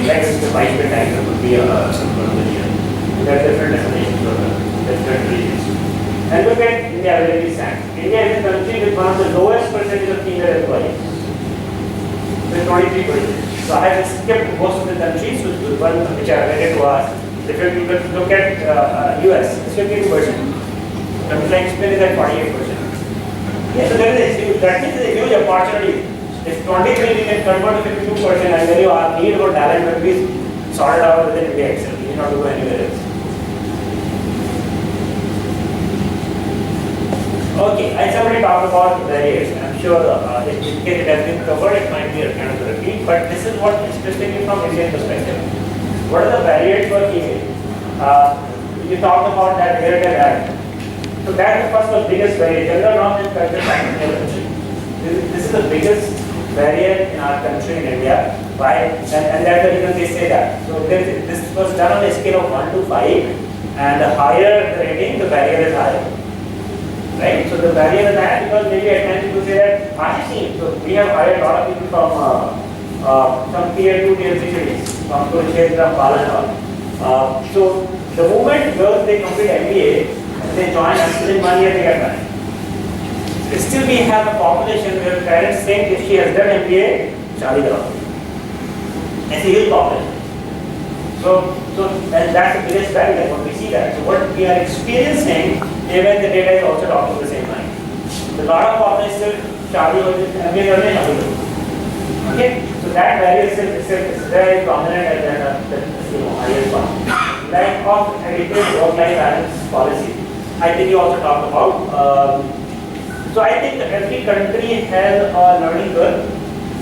Like the vice president would be some sort of a leader. There are different definitions for the different regions. And look at India where we stand. India is a country with one of the lowest percentage of female employees. With 23%. So I have skipped most of the countries with one which are related to us. If you look at US, it's 52%. Countries like Spain is at 48%. Yeah, so there is a, that means a huge opportunity. If 23 we can convert to 52% and then your need for talent will be sorted out within India itself. You need not to go anywhere else. Okay, I somebody talked about barriers. I'm sure in case it has been covered, it might be a kind of a repeat, but this is what specifically from Indian perspective. What are the barriers for female? You talked about that Heritage Act. So that's the first of biggest barrier. General norms and culture practice in the country. This is the biggest barrier in our country in India. Why? And that's the reason they say that. So this was done on a scale of 1 to 5, and the higher the rating, the barrier is higher. Right? So the barrier is higher because maybe at times people say that Pakistan. So we have hired a lot of people from tier 2, tier 3 cities, from Kurukshetra, Palana. So the moment girls they complete MBA, they join until in 1 year they get married. Still we have a population where parents think if she has done MBA, shadi karo. It's a huge population. So and that's the biggest barrier when we see that. So what we are experiencing, even the data is also talking the same line. So a lot of population shadi ho MBA karne shadi karo. Okay, so that barrier is very prominent at the highest one. Lack of adequate work-life balance policy. I think you also talked about. So I think that every country has a learning curve.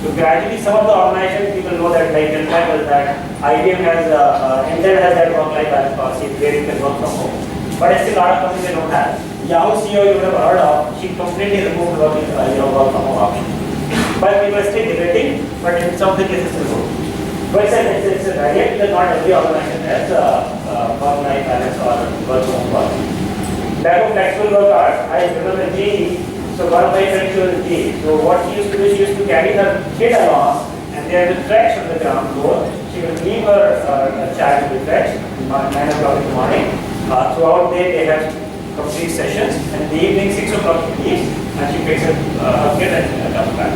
So gradually, some of the organizations people know that, like Conclave has that, IBM has, Intel has that work-life balance policy where you can work from home. But still, a lot of companies they don't have. Yahoo CEO you would have heard of, she completely removed work from home option. But people are still debating, but in some of the cases it's good. But it's a barrier because not every organization has work-life balance or work from home policy. Lack of flexible work hours. I remember GE. So one of my friends was GE. So what she used to do, she used to carry her kid along, and there was trash on the ground floor. She would leave her child with trash at 9 o'clock in the morning. Throughout the day, they have complete sessions, and in the evening 6 o'clock she leaves, and she picks up her kid and comes back.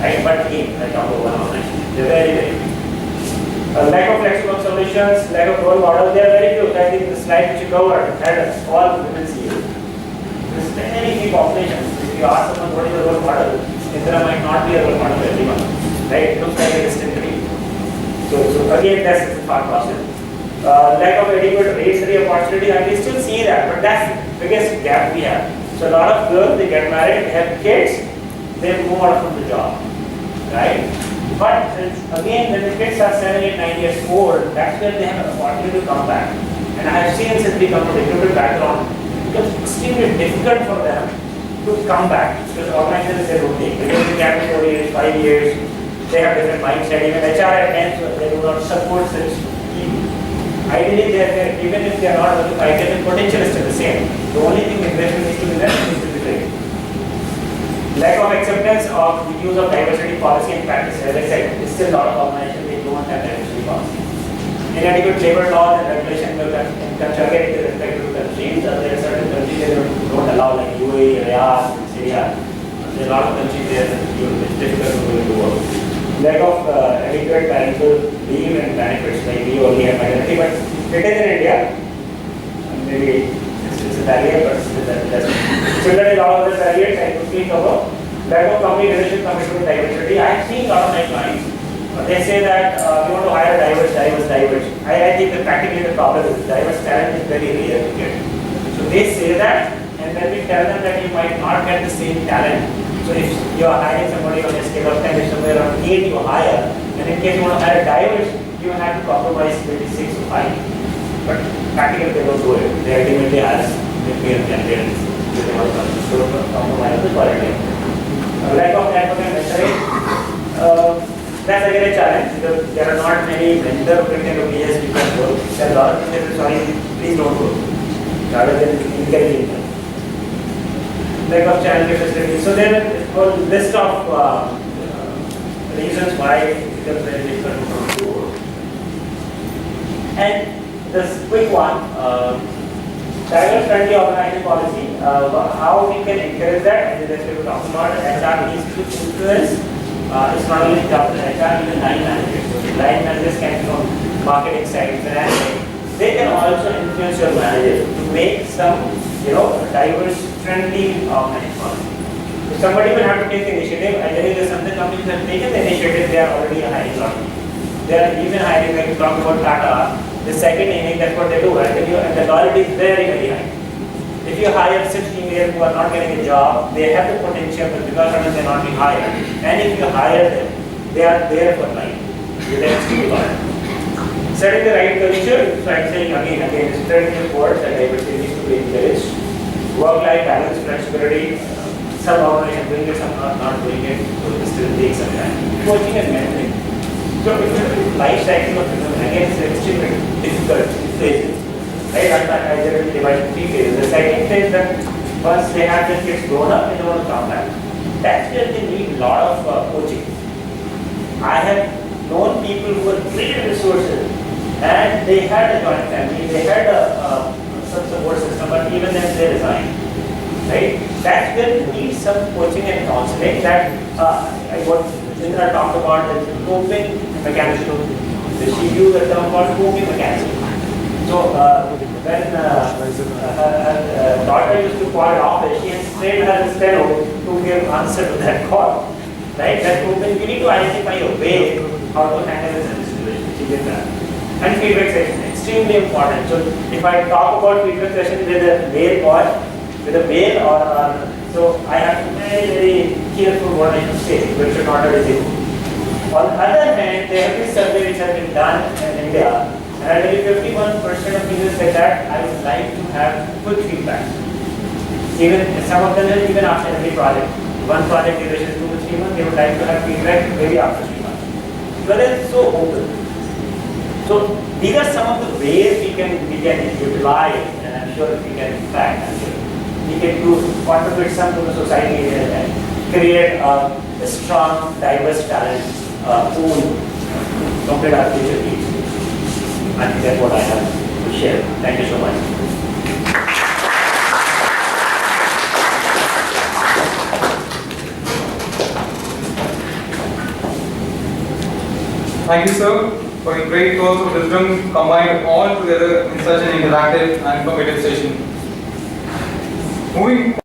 Right? But again, I talk about one organization. They're very, very few. Lack of flexible solutions, lack of role models, they are very few. I think the slide which you covered had all women CEOs. There's very few populations. If you ask someone what is a role model, Indira might not be a role model for everyone. right? It looks like a distant tree. So again, that's the thought process. Lack of adequate race-free opportunity, and we still see that, but that's the biggest gap we have. So a lot of girls, they get married, have kids, they move out from the job, right? But again, when the kids are 7, 8, 9 years old, that's when they have an opportunity to come back. And I have seen since they come from a recruited background, it becomes extremely difficult for them to come back because organizations say routine. Because they have 4 years, 5 years, they have different mindset. Even HR at times they do not support such people. Ideally, even if they are not able to fight it, the potential is still the same. The only thing investment needs to be done is to be trained. Lack of acceptance of the use of diversity policy and practice. As I said, it's still a lot of organizations they don't have diversity policy. Inadequate labor laws and regulation in country again with respect to countries. There are certain countries that don't allow, like UAE, Riyadh, Syria. There are a lot of countries there that it's difficult to go into work. Lack of adequate parental leave and benefits, like we only have maternity, but it is in India. Maybe it's a barrier, but that's similarly a lot of other barriers I quickly cover. Lack of company leadership commitment to diversity. I have seen a lot of my clients, they say that we want to hire diverse. I think that practically the problem is diverse talent is very rare to get. So they say that, and then we tell them that you might not get the same talent. So if you are hiring somebody on a scale of 10, if somewhere around 8 you hire, and in case you want to hire a diverse, you will have to compromise maybe 6 or 5. But practically they don't do it. They ultimately hire male candidates. They want to compromise the quality. Lack of network and mentoring. That's again a challenge because there are not many mentor-oriented OPS you can work. There are a lot of things that sorry, please don't work, rather than encouraging them. Lack of challenge facilities. So there is a list of reasons why it becomes very difficult to work. And this quick one, diverse friendly organization policy, how we can encourage that, and that's what we're talking about. HR needs to influence. It's not only job to HR, even line managers. So line managers can be from marketing side, finance side. They can also influence your manager to make some, diverse, friendly organization policy. So somebody will have to take the initiative. I tell you, there's some companies that have taken the initiative. They are already hiring a lot. They are even hiring, like we talk about Tata. The second inning, that's what they do. I tell you, and the loyalty is very, very high. If you hire 6 females who are not getting a job, they have the potential, but because of it, they are not being hired. And if you hire them, they are there for life. They are extremely loyal. Setting the right culture, so I'm saying again, spreading the word that diversity needs to be encouraged. Work-life balance, flexibility. Some organizations doing it, some are not doing it, so it still takes some time. Coaching and mentoring. So if you look at life cycle of women, again, it's extremely difficult phases. Right? I generally divide in 3 phases. The second phase that once they have their kids grown up, they don't want to come back. That's where they need a lot of coaching. I have known people who were great resources and they had a joint family, they had some support system, but even then they resigned. Right? That's where they need some coaching and counseling. That what Chandra talked about is coping mechanism. She used a term called coping mechanism. So when her daughter used to call office, she has trained her steno to give answer to that call. Right? That coping, you need to identify your way how to handle this situation. She did that. And feedback session, extremely important. So if I talk about feedback session with a male or so I have to be very, very careful what I should say, which should not be disabled. On the other hand, there have been surveys which have been done in India, and I tell you 51% of people say that I would like to have quick feedback. Even some of them even after every project. One project duration is 2 to 3 months, they would like to have feedback maybe after 3 months. But it's so open. So these are some of the ways we can utilize, and I'm sure we can we can contribute some to the society and create a strong, diverse talent pool to complete our future needs. I think that's what I have to share. Thank you so much. Thank you, sir, for a great dose of wisdom combined all together in such an interactive and informative session. Moving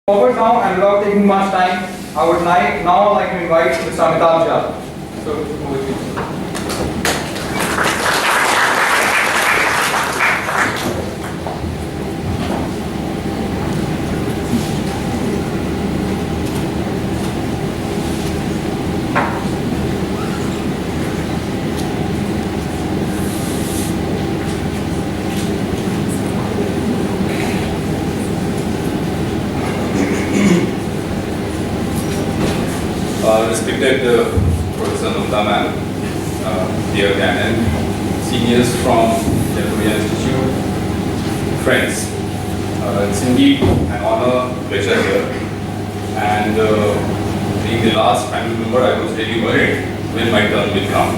forward now, and without taking much time, I would now like to invite Mr. Amitabh Jha. So, over to you. Respected Professor Namta ma'am, dear Gannon, seniors from the Korea Institute, friends, it's indeed an honor, pleasure here. And being the last panel member, I was really worried when my turn will come.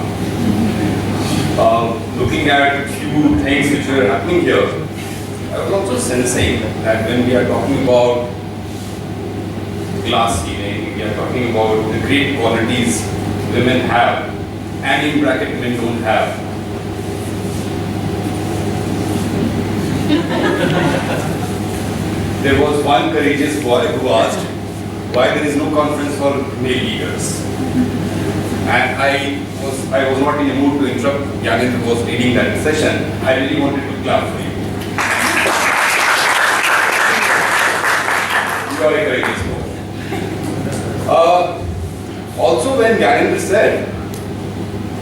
Looking at a few things which were happening here, I was also sensing that when we are talking about glass ceiling, we are talking about the great qualities women have and in bracket men don't have. There was one courageous boy who asked why there is no conference for male leaders. And I was not in the mood to interrupt. Yanit was leading that session. I really wanted to clap for you. You are a courageous boy. Also, when Gannon said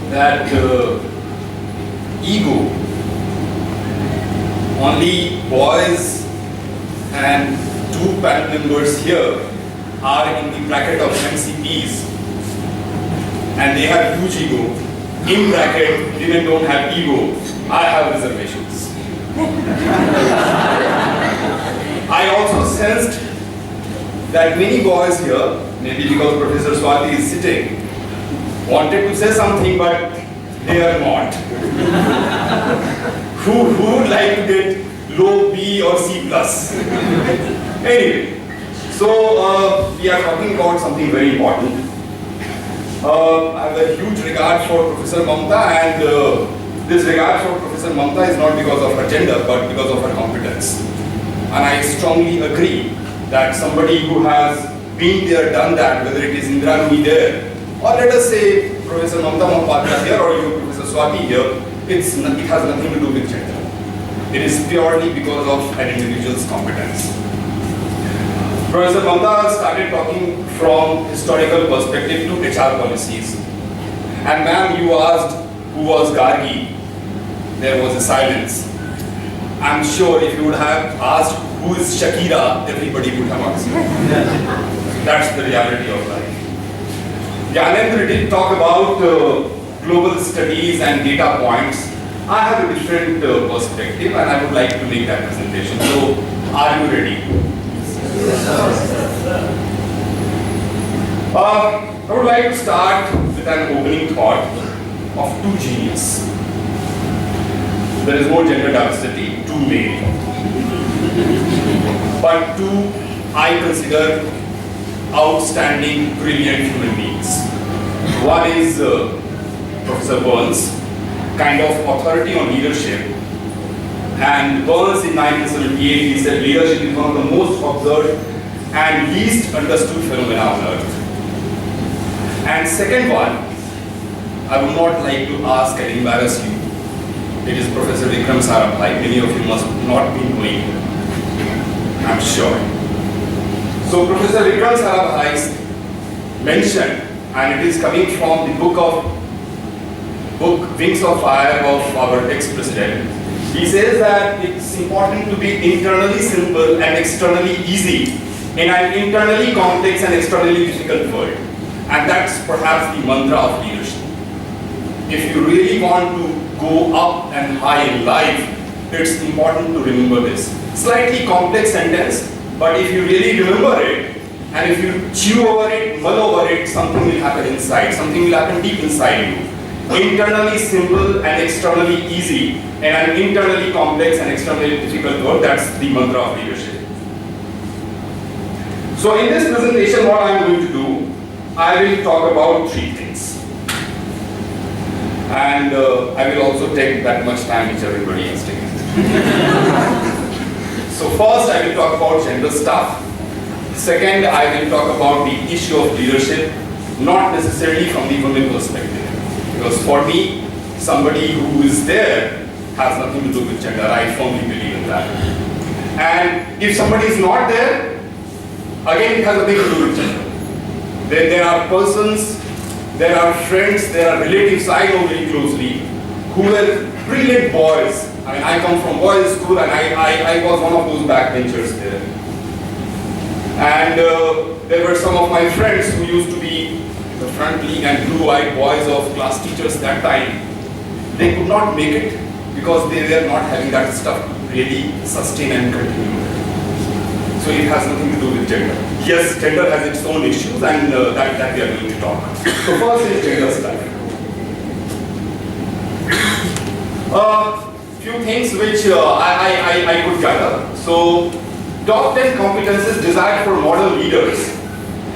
that ego, only boys and 2 panel members here are in the bracket of MCPs and they have huge ego. In bracket, women don't have ego. I have reservations. I also sensed that many boys here, maybe because Professor Swati is sitting, wanted to say something but they are not. Who would like to get low B or C plus? Anyway, so we are talking about something very important. I have a huge regard for Professor Mamta, and this regard for Professor Mamta is not because of her gender but because of her competence. And I strongly agree that somebody who has been there, done that, whether it is Indra Nui there, or let us say Professor Mamta Mohapatra here or you, Professor Swati here, it has nothing to do with gender. It is purely because of an individual's competence. Professor Mamta started talking from historical perspective to HR policies. And ma'am, you asked who was Gargi. There was a silence. I'm sure if you would have asked who is Shakira, everybody would have answered. That's the reality of life. Gyanendra did talk about global studies and data points. I have a different perspective and I would like to make that presentation. So, are you ready? I would like to start with an opening thought of 2 genius. There is more gender diversity, 2 male. But 2 I consider outstanding, brilliant human beings. One is Professor Burns, kind of authority on leadership. And Burns in 1978, he said leadership is one of the most observed and least understood phenomena on earth. And second one, I would not like to ask and embarrass you. It is Professor Vikram Sarabhai. Many of you must not be knowing, I'm sure. So Professor Vikram Sarabhai mentioned, and it is coming from the book Wings of Fire of our ex-president. He says that it's important to be internally simple and externally easy in an internally complex and externally difficult world. And that's perhaps the mantra of leadership. If you really want to go up and high in life, it's important to remember this. Slightly complex sentence, but if you really remember it, and if you chew over it, mull over it, something will happen inside, something will happen deep inside you. Internally simple and externally easy, and an internally complex and externally difficult world, that's the mantra of leadership. So in this presentation, what I am going to do, I will talk about 3 things. And I will also take that much time which everybody has taken. So first I will talk about gender stuff. Second, I will talk about the issue of leadership, not necessarily from the women perspective. Because for me, somebody who is there has nothing to do with gender. I firmly believe in that. And if somebody is not there, again, it has nothing to do with gender. There are persons, there are friends, there are relatives I know very closely who were brilliant boys. I mean, I come from boys' school and I was one of those backbenchers there. And there were some of my friends who used to be the front league and blue-eyed boys of class teachers that time. They could not make it because they were not having that stuff really sustain and continue. So it has nothing to do with gender. Yes, gender has its own issues and that we are going to talk. So first is gender stuff. Few things which I could gather. So top 10 competences desired for model leaders.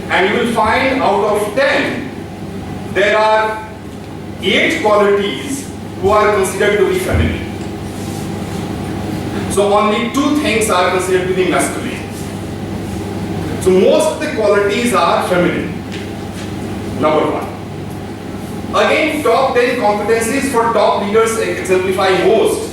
And you will find out of 10, there are 8 qualities who are considered to be feminine. So only 2 things are considered to be masculine. So most of the qualities are feminine. Number 1. Again, top 10 competencies for top leaders exemplify most.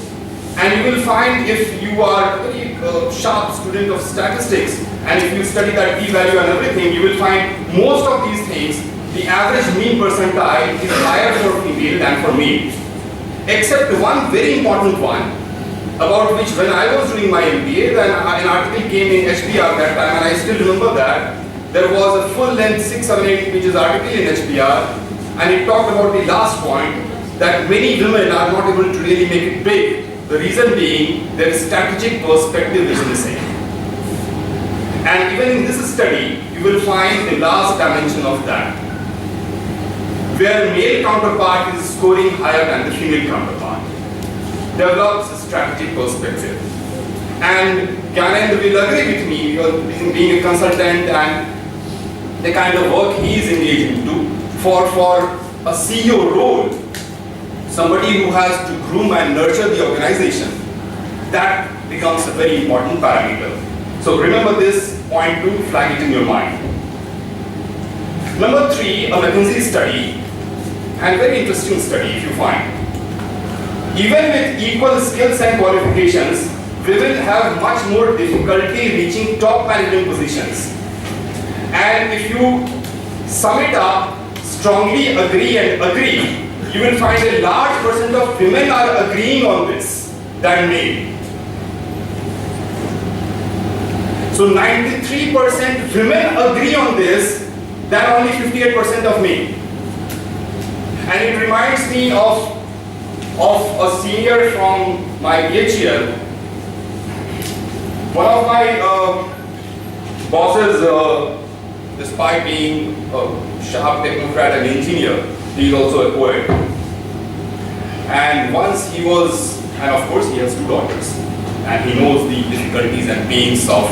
And you will find if you are a very sharp student of statistics and if you study that p-value and everything, you will find most of these things, the average mean percentile is higher for female than for male. Except one very important one, about which when I was doing my MBA, then an article came in HBR that time, and I still remember that. There was a full-length 6, 7, 8 pages article in HBR, and it talked about the last point, that many women are not able to really make it big. The reason being, their strategic perspective is missing. And even in this study, you will find the last dimension of that, where male counterpart is scoring higher than the female counterpart. Develops a strategic perspective. And Ganend will agree with me, because being a consultant and the kind of work he is engaged into, for a CEO role, somebody who has to groom and nurture the organization, that becomes a very important parameter. So remember this point 2, flag it in your mind. Number 3, a McKinsey study, and very interesting study if you find. Even with equal skills and qualifications, women have much more difficulty reaching top management positions. And if you sum it up, strongly agree and agree, you will find a large percent of women are agreeing on this than men. So 93% women agree on this than only 58% of men. And it reminds me of a senior from my PhL. One of my bosses, despite being a sharp technocrat and engineer, he is also a poet. And once he was, and of course he has 2 daughters, and he knows the difficulties and pains of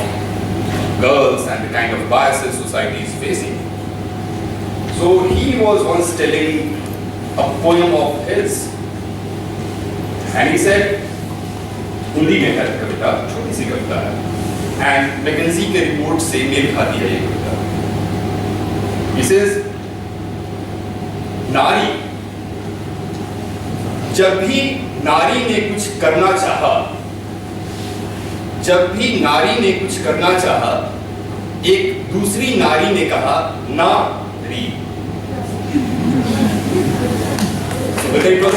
girls and the kind of biases society is facing. So he was once telling a poem of his, and he said, Hindi में है कविता, छोटी सी कविता है, and McKinsey के report से mail खाती है ये कविता. He says, नारी, जब भी नारी ने कुछ करना चाहा, जब भी नारी ने कुछ करना चाहा, एक दूसरी नारी ने कहा ना री. So it was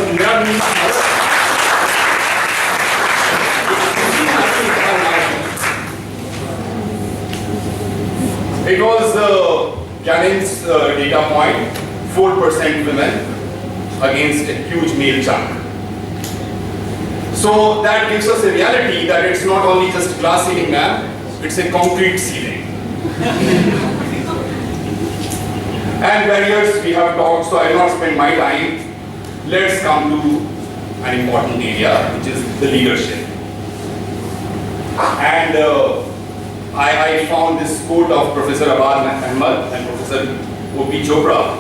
It was Ganen's data point, 4% women against a huge male chunk. So that gives us a reality that it's not only just glass ceiling, man, it's a concrete ceiling. And barriers we have talked, so I will not spend my time. Let's come to an important area, which is the leadership. And I found this quote of Professor Abad Ahmed and Professor O.P. Chopra,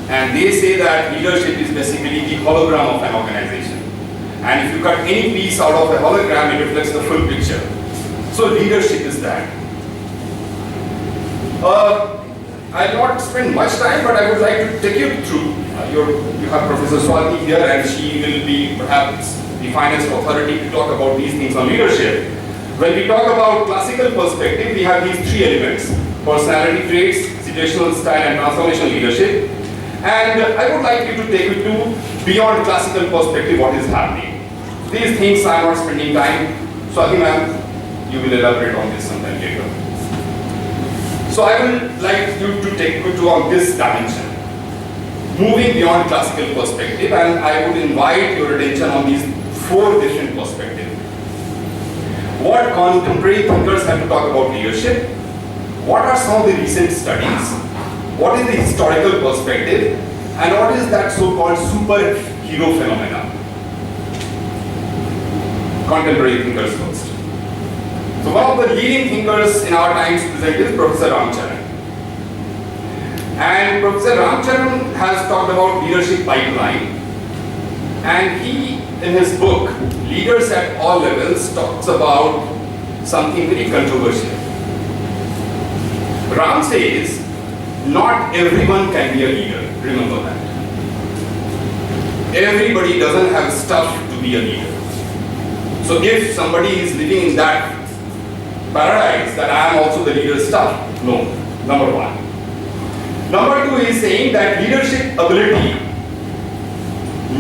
and they say that leadership is basically the hologram of an organization. And if you cut any piece out of a hologram, it reflects the full picture. So leadership is that. I'll not spend much time, but I would like to take you through. You have Professor Swati here, and she will be perhaps the finest authority to talk about these things on leadership. When we talk about classical perspective, we have these three elements: personality traits, situational style, and transformational leadership. And I would like you to take it to beyond classical perspective, what is happening. These things I am not spending time. Swati ma'am, you will elaborate on this sometime later. So I would like you to take you to on this dimension, moving beyond classical perspective, and I would invite your attention on these four different perspectives. What contemporary thinkers have to talk about leadership? What are some of the recent studies? What is the historical perspective? And what is that so-called superhero phenomena? Contemporary thinkers first. So one of the leading thinkers in our times present is Professor Ramcharan. And Professor Ramcharan has talked about leadership pipeline. And he, in his book, Leaders at All Levels, talks about something very controversial. Ram says, not everyone can be a leader. Remember that. Everybody doesn't have stuff to be a leader. So if somebody is living in that paradise that I am also the leader stuff, no, number one. Number two is saying that leadership ability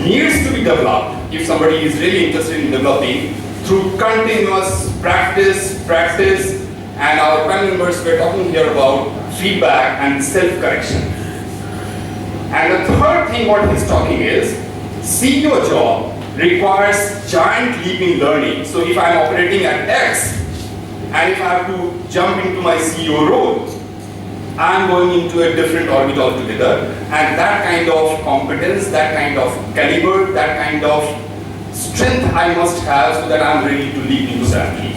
needs to be developed if somebody is really interested in developing through continuous practice, and our panel members were talking here about feedback and self-correction. And the third thing what he's talking is, CEO job requires giant leap in learning. So if I'm operating at X, and if I have to jump into my CEO role, I'm going into a different orbit altogether. And that kind of competence, that kind of caliber, that kind of strength I must have so that I'm ready to leap into that leap.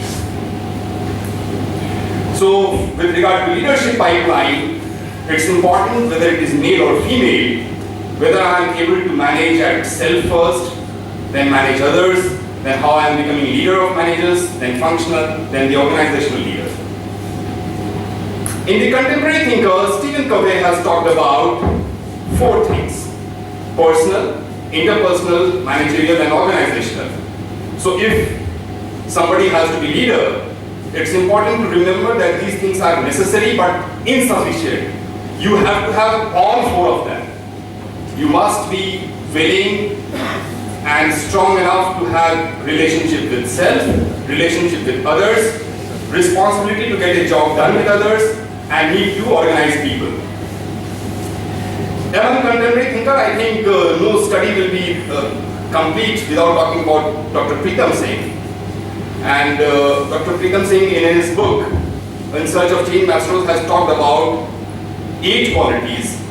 So with regard to leadership pipeline, it's important whether it is male or female, whether I'm able to manage at self first, then manage others, then how I'm becoming leader of managers, then functional, then the organizational leader. In the contemporary thinker, Stephen Covey has talked about four things: personal, interpersonal, managerial, and organizational. So if somebody has to be leader, it's important to remember that these things are necessary but insufficient. You have to have all four of them. You must be willing and strong enough to have relationship with self, relationship with others, responsibility to get a job done with others, and need to organize people. Among contemporary thinker, I think no study will be complete without talking about Dr. Pritam Singh. And Dr. Pritam Singh, in his book, In Search of Change Masters, has talked about 8 qualities.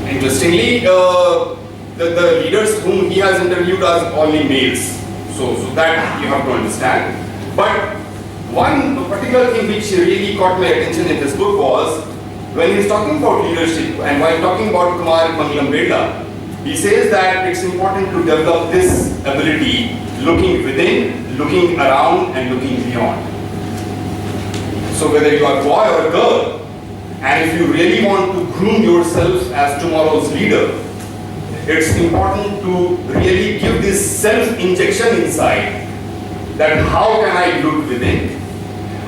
Interestingly, the leaders whom he has interviewed are only males. So that you have to understand. But one particular thing which really caught my attention in this book was when he's talking about leadership and while talking about Kumar Mangalam Birla, he says that it's important to develop this ability, looking within, looking around, and looking beyond. So whether you are a boy or a girl, and if you really want to groom yourself as tomorrow's leader, it's important to really give this self-injection inside, that how can I look within,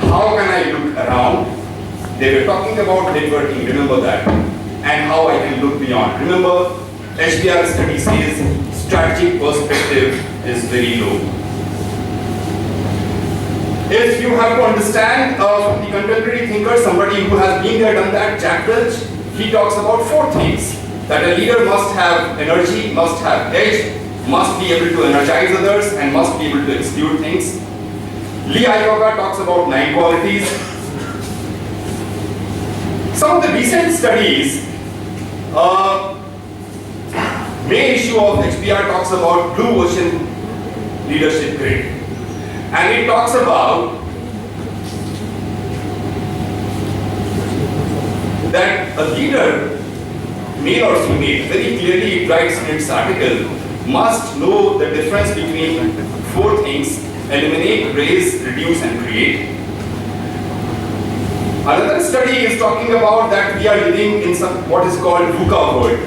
how can I look around. They were talking about networking, remember that, and how I can look beyond. Remember, HBR study says strategic perspective is very low. If you have to understand the contemporary thinker, somebody who has been there, done that, Jack Welch, he talks about 4 things. That a leader must have energy, must have edge, must be able to energize others, and must be able to execute things. Lee Iacocca talks about 9 qualities. Some of the recent studies, May issue of HBR talks about Blue Ocean Leadership Grid. And it talks about that a leader, male or female, very clearly it writes in its article, must know the difference between 4 things: eliminate, raise, reduce, and create. Another study is talking about that we are living in what is called VUCA world.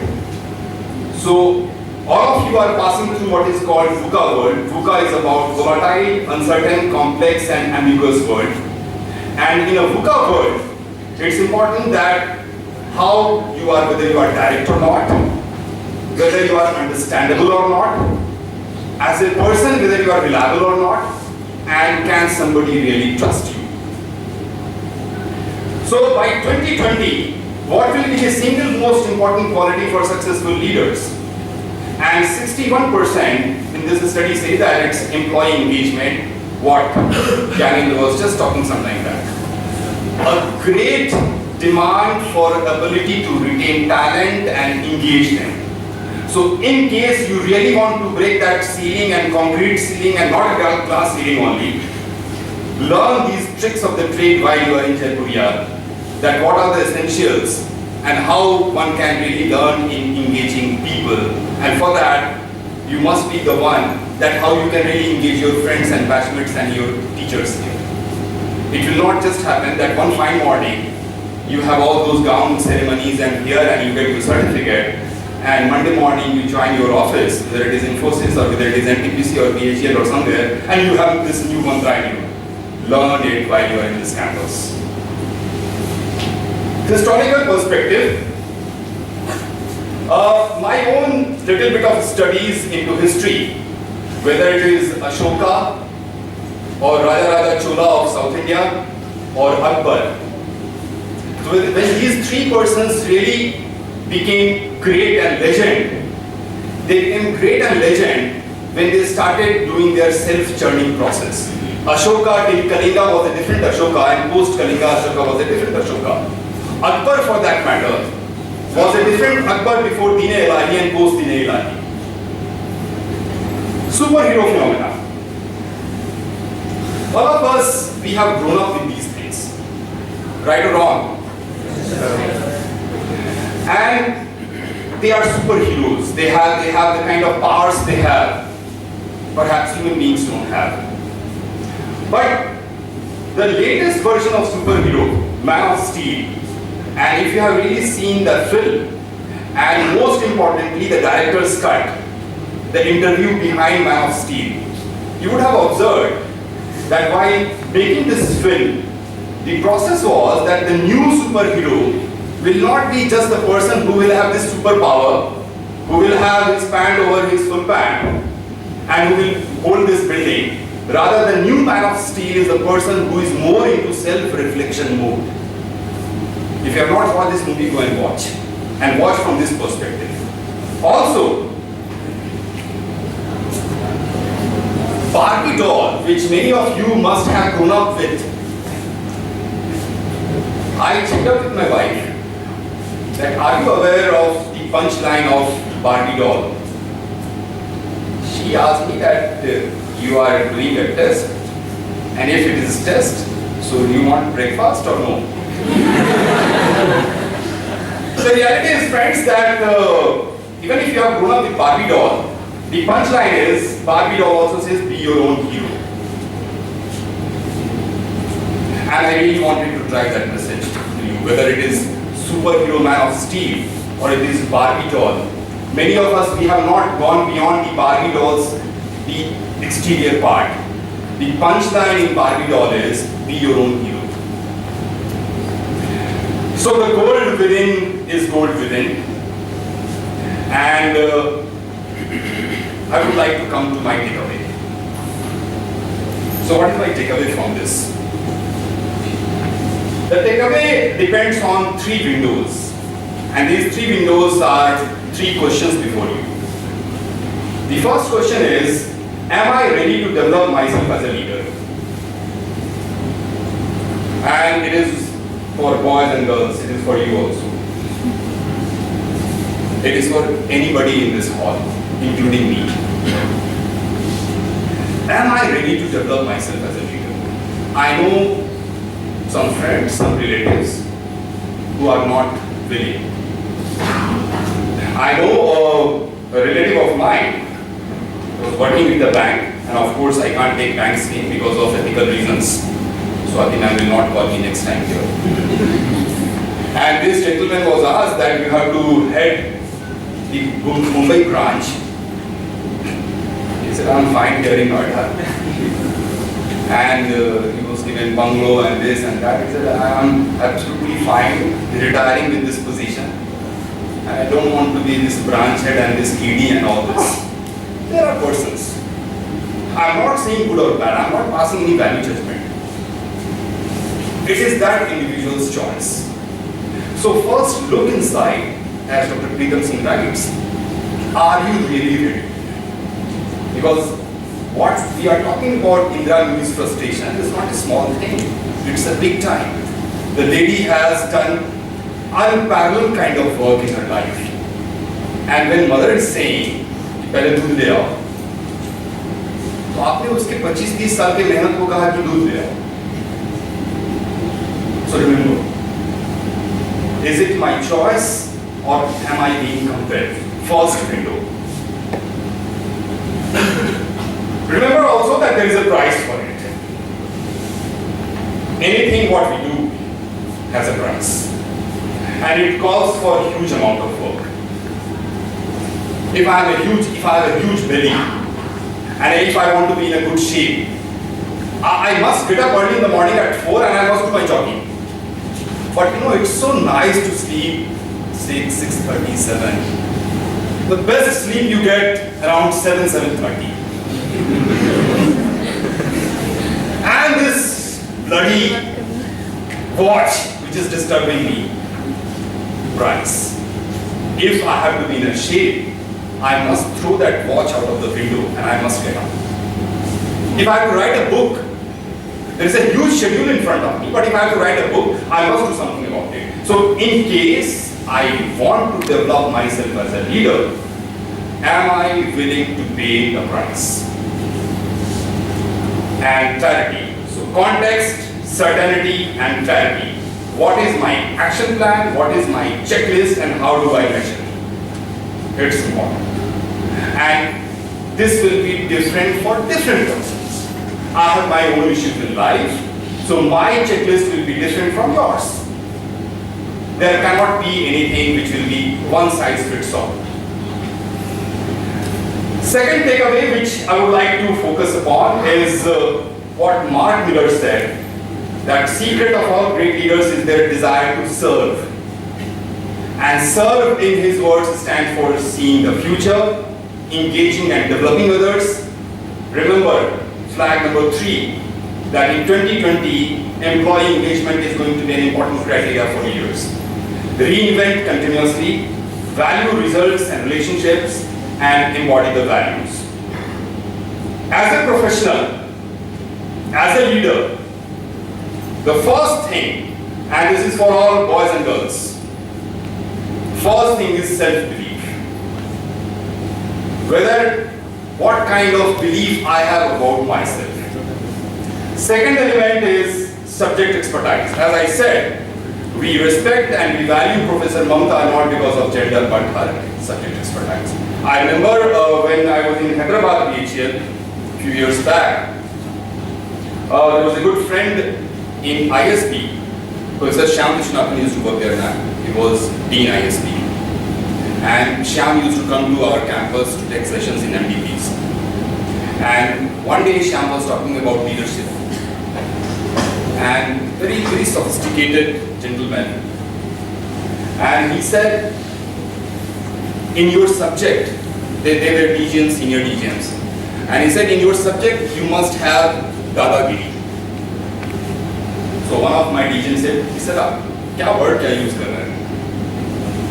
So all of you are passing through what is called VUCA world. VUCA is about volatile, uncertain, complex and ambiguous world. And in a VUCA world, it's important that how you are, whether you are direct or not, whether you are understandable or not, as a person, whether you are reliable or not, and can somebody really trust you. So by 2020, what will be the single most important quality for successful leaders? And 61% in this study say that it's employee engagement, what Daniel was just talking sometime back. A great demand for ability to retain talent and engage them. So in case you really want to break that ceiling and concrete ceiling and not a glass ceiling only, learn these tricks of the trade while you are in Jaipuriya, that what are the essentials and how one can really learn in engaging people. And for that, you must be the one that how you can really engage your friends and batchmates and your teachers here. It will not just happen that one fine morning, you have all those gown ceremonies and here and you get your certificate, and Monday morning you join your office, whether it is Infosys or whether it is NTPC or BHL or somewhere, and you have this new mantra in you. Learn it while you are in this campus. Historical perspective. My own little bit of studies into history, whether it is Ashoka or Raja Chola of South India or Akbar. So when these three persons really became great and legend, they became great and legend when they started doing their self-churning process. Ashoka till Kalinga was a different Ashoka, and post-Kalinga Ashoka was a different Ashoka. Akbar, for that matter, was a different Akbar before Deen Ilahi and post-Deen Ilahi. Superhero phenomena. All of us, we have grown up with these things. Right or wrong? And they are superheroes. They have the kind of powers they have. Perhaps human beings don't have. But the latest version of superhero, Man of Steel, and if you have really seen the film, and most importantly the director's cut, the interview behind Man of Steel, you would have observed that while making this film, the process was that the new superhero will not be just the person who will have this superpower, who will have his pant over his full pant, and who will hold this building. Rather, the new Man of Steel is the person who is more into self-reflection mode. If you have not watched this movie, go and watch from this perspective. Also, Barbie doll, which many of you must have grown up with. I checked up with my wife that are you aware of the punchline of Barbie doll? She asked me that you are doing a test, and if it is test, so do you want breakfast or no? The reality is, friends, that even if you have grown up with Barbie doll, the punchline is, Barbie doll also says, be your own hero. And I really wanted to drive that message to you, whether it is superhero Man of Steel or it is Barbie doll. Many of us, we have not gone beyond the Barbie doll's the exterior part. The punchline in Barbie doll is, be your own hero. So the gold within is gold within. And I would like to come to my takeaway. So what is my takeaway from this? The takeaway depends on three windows. And these three windows are three questions before you. The first question is, am I ready to develop myself as a leader? And it is for boys and girls, it is for you also. It is for anybody in this hall, including me. Am I ready to develop myself as a leader? I know some friends, some relatives who are not willing. I know a relative of mine was working with the bank, and of course I can't take bank's name because of ethical reasons. Swati ma'am will not call me next time here. And this gentleman was asked that you have to head the Mumbai branch. He said, I'm fine here in Noida. And he was given bungalow and this and that. He said, I'm absolutely fine retiring with this position. And I don't want to be this branch head and this ED and all this. There are persons. I'm not saying good or bad. I'm not passing any value judgment. It is that individual's choice. So first look inside, as Dr. Preetham Singh writes, are you really ready? Because what we are talking about, Indra Nuyi's frustration, is not a small thing. It's a big time. The lady has done unparalleled kind of work in her life. And when mother is saying, पहले दूध ले आओ, तो आपने उसके 25-30 साल के मेहनत को कहा कि दूध ले आओ. So remember, is it my choice or am I being compelled? First window. Remember also that there is a price for it. Anything what we do has a price. And it calls for a huge amount of work. If I have a huge belly, and if I want to be in a good shape, I must get up early in the morning at 4 and I must do my jogging. But you know, it's so nice to sleep 6, 6:30, 7. The best sleep you get around 7, 7:30. And this bloody watch which is disturbing me. Price. If I have to be in a shape, I must throw that watch out of the window and I must get up. If I have to write a book, there is a huge schedule in front of me, but if I have to write a book, I must do something about it. So in case I want to develop myself as a leader, am I willing to pay the price? And clarity. So context, certainty and clarity. What is my action plan? What is my checklist? And how do I measure? It's important. And this will be different for different persons. I have my own issues in life, so my checklist will be different from yours. There cannot be anything which will be one size fits all. Second takeaway which I would like to focus upon is what Mark Miller said, that secret of all great leaders is their desire to serve. And serve in his words stands for seeing the future, engaging and developing others. Remember, flag number 3, that in 2020, employee engagement is going to be an important criteria for leaders. Reinvent continuously, value results and relationships, and embody the values. As a professional, as a leader, the first thing, and this is for all boys and girls, first thing is self-belief. Whether what kind of belief I have about myself. Second element is subject expertise. As I said, we respect and we value Professor Mamta not because of gender but her subject expertise. I remember when I was in Hyderabad BHL a few years back, there was a good friend in ISP, Professor Shyam Viswanathan used to work there now. He was Dean ISP. And Shyam used to come to our campus to take sessions in MDPs. And one day Shyam was talking about leadership. And very sophisticated gentleman. And he said, in your subject, they were DGMs, senior DGMs. And he said, in your subject, you must have Dadagiri. So one of my DGMs said, he said, क्या word क्या use कर रहे हैं?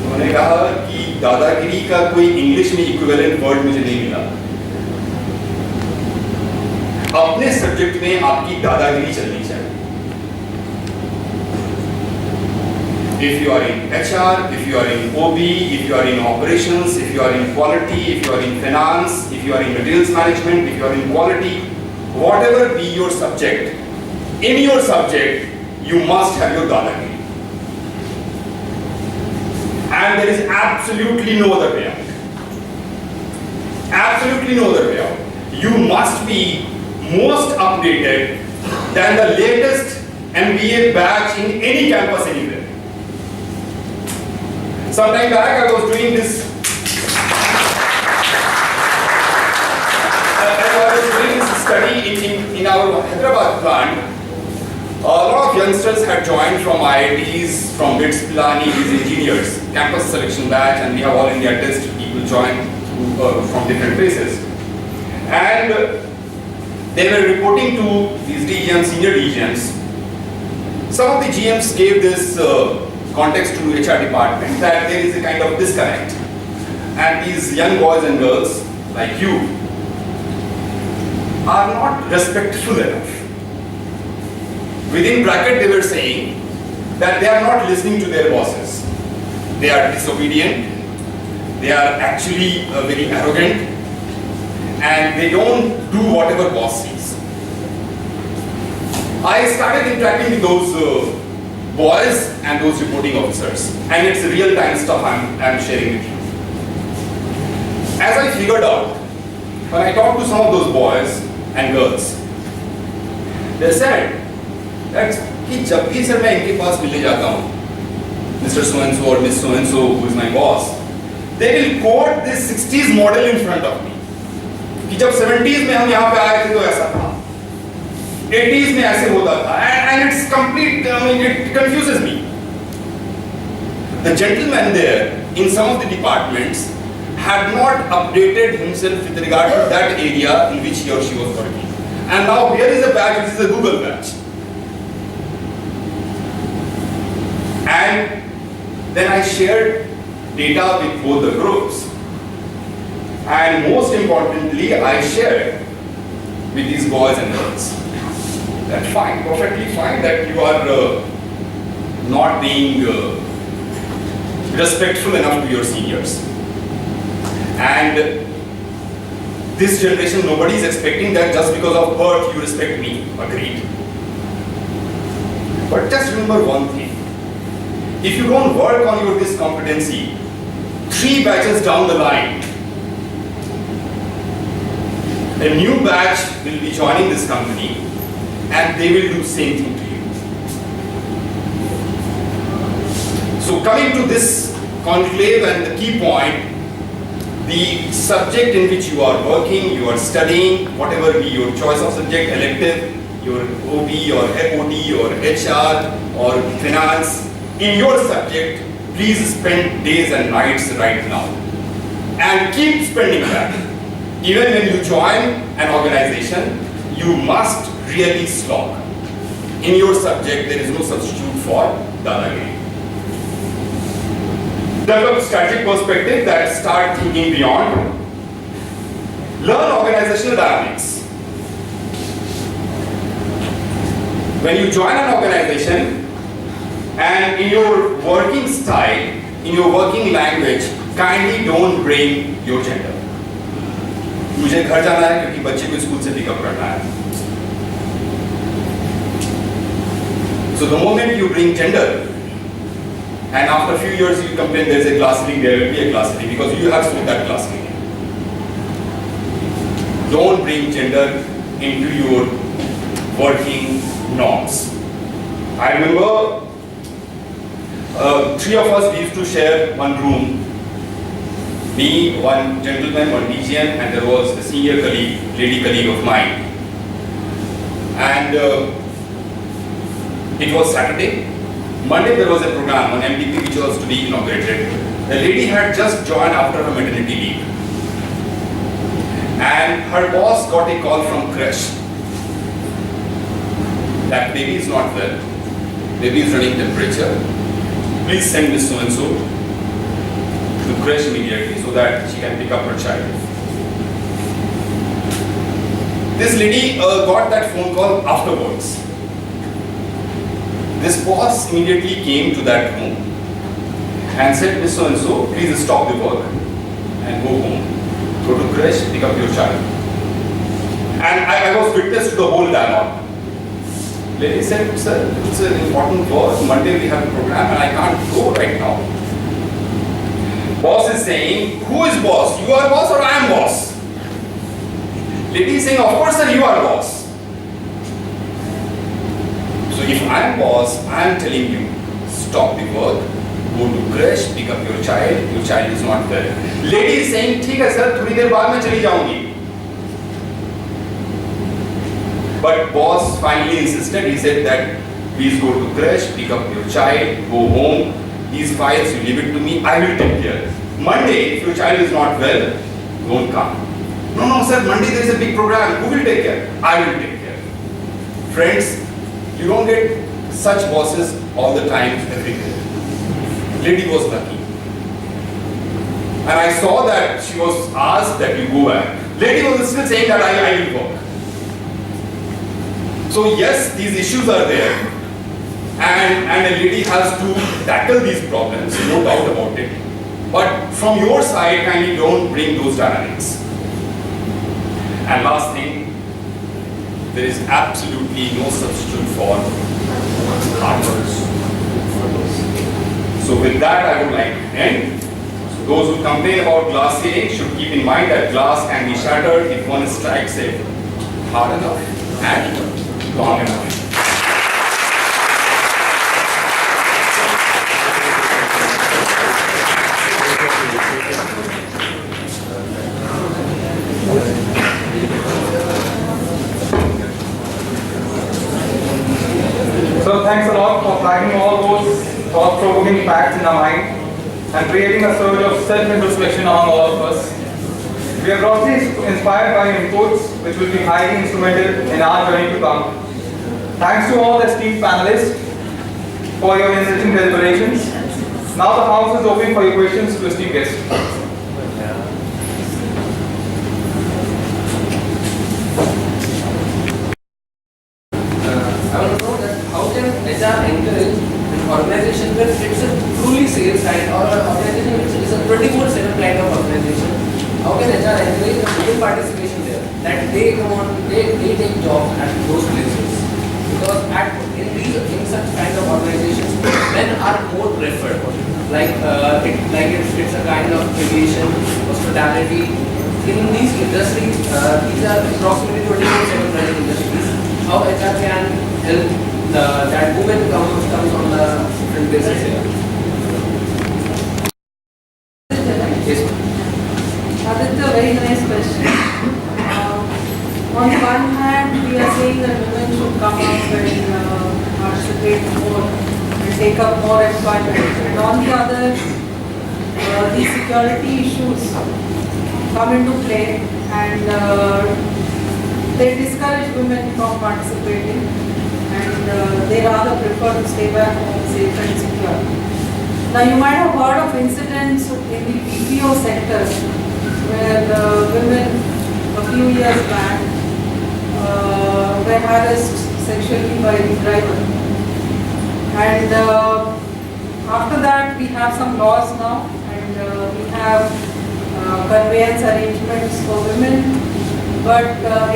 उन्होंने कहा कि दादागिरी का कोई इंग्लिश में इक्विवेलेंट वर्ड मुझे नहीं मिला. अपने सब्जेक्ट में आपकी दादागिरी चलनी चाहिए. If you are in HR, if you are in OB, if you are in operations, if you are in quality, if you are in finance, if you are in materials management, if you are in quality, whatever be your subject, in your subject, you must have your dadagiri. And there is absolutely no other way out. Absolutely no other way out. You must be most updated than the latest MBA batch in any campus anywhere. Some time back I was doing this. I was doing this study in our Hyderabad plant. A lot of youngsters had joined from IITs, from BITS, Pilani, these engineers, campus selection batch, and we have all India test people join from different places. And they were reporting to these DGMs, senior DGMs. Some of the GMs gave this context to HR department that there is a kind of disconnect. And these young boys and girls like you are not respectful enough. Within bracket they were saying that they are not listening to their bosses. They are disobedient, they are actually very arrogant, and they don't do whatever boss says. I started interacting with those boys and those reporting officers, and it's real-time stuff I'm sharing with you. As I figured out, when I talked to some of those boys and girls, they said कि जब भी sir मैं इनके पास मिलने जाता हूँ, Mr. So-and-so or Miss So-and-so, who is my boss, they will quote this 60s model in front of me. कि जब 70s में हम यहाँ पे आए थे तो ऐसा था, 80s में ऐसे होता था, and it's complete. I mean, it confuses me. The gentleman there in some of the departments had not updated himself with regard to that area in which he or she was working, and now here is a badge which is a Google badge. And then I shared data with both the groups. And most importantly, I shared with these boys and girls that fine, perfectly fine, that you are not being respectful enough to your seniors. And this generation, nobody is expecting that just because of birth you respect me. Agreed. But just remember one thing. If you don't work on your this competency, 3 batches down the line, a new batch will be joining this company and they will do the same thing to you. So coming to this conclave and the key point, the subject in which you are working, you are studying, whatever be your choice of subject, elective, your OB or FOD or HR or finance, in your subject, please spend days and nights right now. And keep spending that. Even when you join an organization, you must really slog. In your subject, there is no substitute for dadagiri. Develop strategic perspective that start thinking beyond. Learn organizational dynamics. When you join an organization, and in your working style, in your working language, kindly don't bring your gender. मुझे घर जाना है क्योंकि बच्चे को school से pickup करना है. So the moment you bring gender, and after a few years you complain there is a class ceiling, there will be a class ceiling because you have set that class ceiling. Don't bring gender into your working norms. I remember 3 of us, we used to share one room. Me, one gentleman, one DGM, and there was a senior colleague, lady colleague of mine. And it was Saturday. Monday there was a program on MDP which was to be inaugurated. The lady had just joined after her maternity leave. And her boss got a call from creche. That baby is not well. Baby is running temperature. Please send Miss So-and-so to creche immediately so that she can pick up her child. This lady got that phone call afterwards. This boss immediately came to that room and said, Miss So-and-so, please stop the work and go home. Go to creche, pick up your child. And I was witness to the whole dialogue. Lady said, sir, it's an important work. Monday we have a program and I can't go right now. Boss is saying, who is boss? You are boss or I am boss? Lady is saying, of course sir, you are boss. So if I am boss, I am telling you, stop the work, go to crash, pick up your child is not there. Lady is saying, ठीक है sir, थोड़ी देर बाद मैं चली जाऊंगी. But boss finally insisted, he said that, please go to crash, pick up your child, go home, these files you leave it to me, I will take care. Monday, if your child is not well, don't come. No sir, Monday there is a big program, who will take care? I will take care. Friends, you don't get such bosses all the time, everywhere. Lady was lucky. And I saw that she was asked that you go back. Lady was still saying that I will work. So yes, these issues are there. And a lady has to tackle these problems, no doubt about it. But from your side, kindly don't bring those dynamics. And last thing, there is absolutely no substitute for hard work. So with that, I would like to end. So those who complain about glass ceiling should keep in mind that glass can be shattered if one strikes it hard enough and long enough. So thanks a lot for flagging all those thought-provoking facts in our mind and creating a surge of self-introspection among all of us. We are grossly inspired by your inputs, which will be highly instrumental in our journey to come. Thanks to all the esteemed panelists for your enriching deliberations. Now the house is open for your questions to esteemed guests. HR encourage an organization where it's a truly sales side or an organization which is a 24/7 kind of organization. How can HR encourage the women participation there? That they come on, they take jobs at those places. Because in such kind of organizations, men are more preferred. It's a kind of aviation, hospitality. In these industries, these are approximately 24/7 running industries. How HR can help that women comes on the different basis here. Yes. That's a very nice question. On one hand, we are saying that women should come up and participate more and take up more employment. And on the other, the security issues come into play and they discourage women from participating. And they rather prefer to stay back home safe and secure. Now you might have heard of incidents in the BPO sector where women a few years back were harassed sexually by the driver. And after that we have some laws now and we have conveyance arrangements for women. But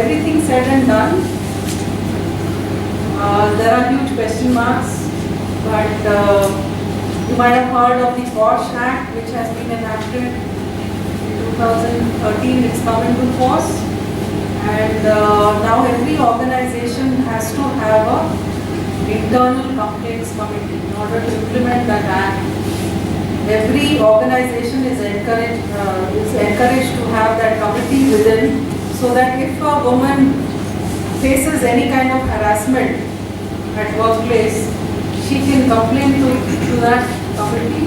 everything said and done, there are huge question marks, but you might have heard of the POSH Act, which has been enacted in 2013. It's come into force, and now every organization has to have a internal complaints committee in order to implement that act. Every organization is encouraged to have that committee within, so that if a woman faces any kind of harassment at workplace, she can complain to that committee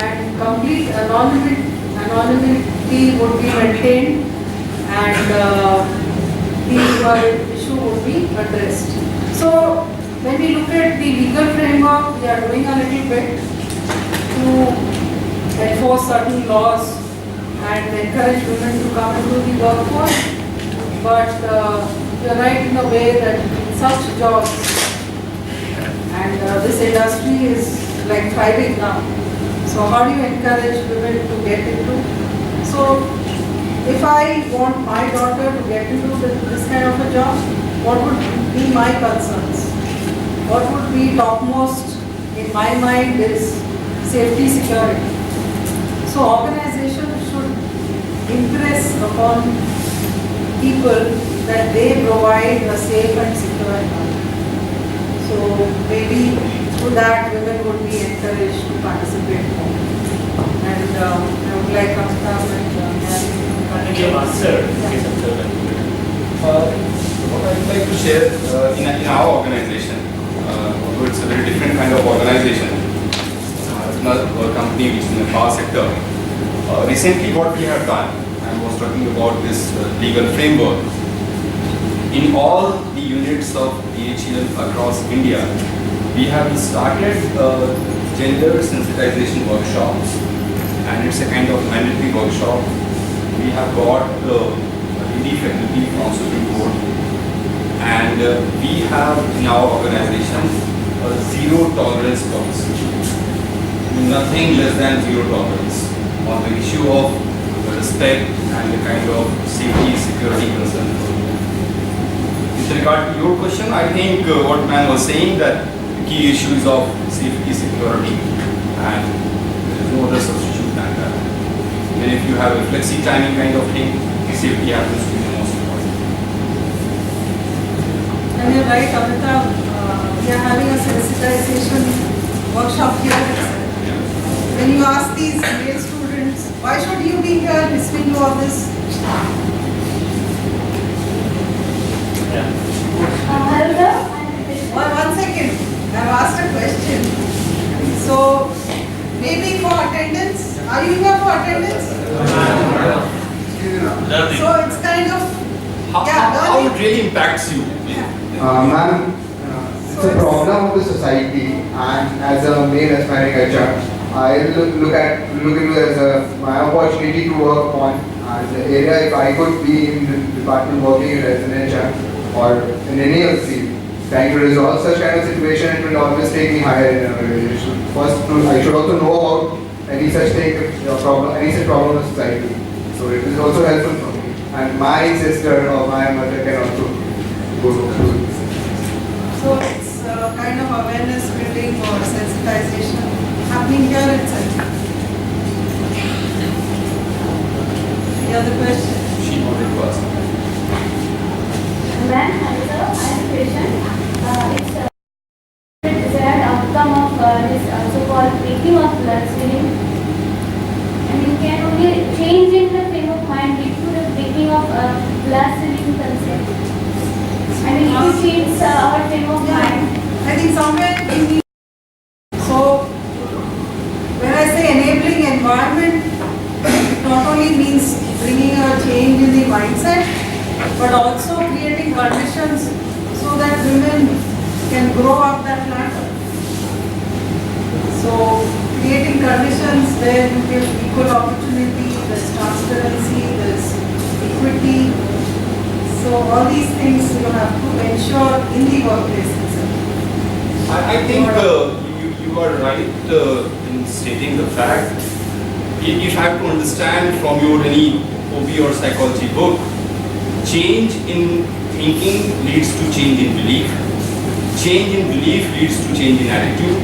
and complete anonymity would be maintained and the issue would be addressed. So when we look at the legal framework, we are doing a little bit to enforce certain laws and encourage women to come into the workforce. But you're right in a way that in such jobs, and this industry is like thriving now. So how do you encourage women to get into? So if I want my daughter to get into this kind of a job, what would be my concerns? What would be topmost in my mind is safety, security. So organizations should impress upon people that they provide a safe and secure environment. So maybe through that women would be encouraged to participate more. And I would like Conclave and I think you have answered. What I would like to share in our organization, although it's a very different kind of organization, it's not a company which is in the power sector. Recently what we have done, I was talking about this legal framework. In all the units of DHEL across India, we have started gender sensitization workshops, and it's a kind of mandatory workshop. We have got lady faculty from Supreme Court, and we have in our organization a zero tolerance policy. Nothing less than zero tolerance on the issue of respect and the kind of safety, security concern. With regard to your question, I think what man was saying, that the key issue is of safety, security, and there is no other substitute than that. Even if you have a flexi timing kind of thing, safety happens to be the most important. And you're right, Amitabh, we are having a sensitization workshop here itself. When you ask these male students, why should you be here listening to all this? Hello sir. One second, I've asked a question. So, maybe for attendance, are you here for attendance? Learning. So it's kind of, How learning. it really impacts you? Ma'am, it's a problem of the society, and as a male aspiring HR, I look into it as my opportunity to work on as an area. If I could be in the department working as an HR or in any other field, trying to resolve such kind of situation, it will always take me higher in an organization. First, I should also know about any such thing, problem, any such problem in society. So it is also helpful for me, and my sister or my mother can also go through this. So it's kind of awareness building or sensitization happening here itself. Any other question? She wanted to ask. Ma'am, hello sir. I have a question. It's desired outcome of this so-called breaking of blood ceiling. I mean, can only change in the frame of mind lead to the breaking of blood ceiling concept. I mean, if you change our frame of mind. I think somewhere in the so when I say enabling environment, it not only means bringing a change in the mindset, but also creating conditions so that women can grow up that ladder. So creating conditions where you give equal opportunity, there's transparency, there's equity. So all these things you have to ensure in the workplace itself. I think you are right in stating the fact. If I have to understand from your any OB or psychology book, change in thinking leads to change in belief. Change in belief leads to change in attitude.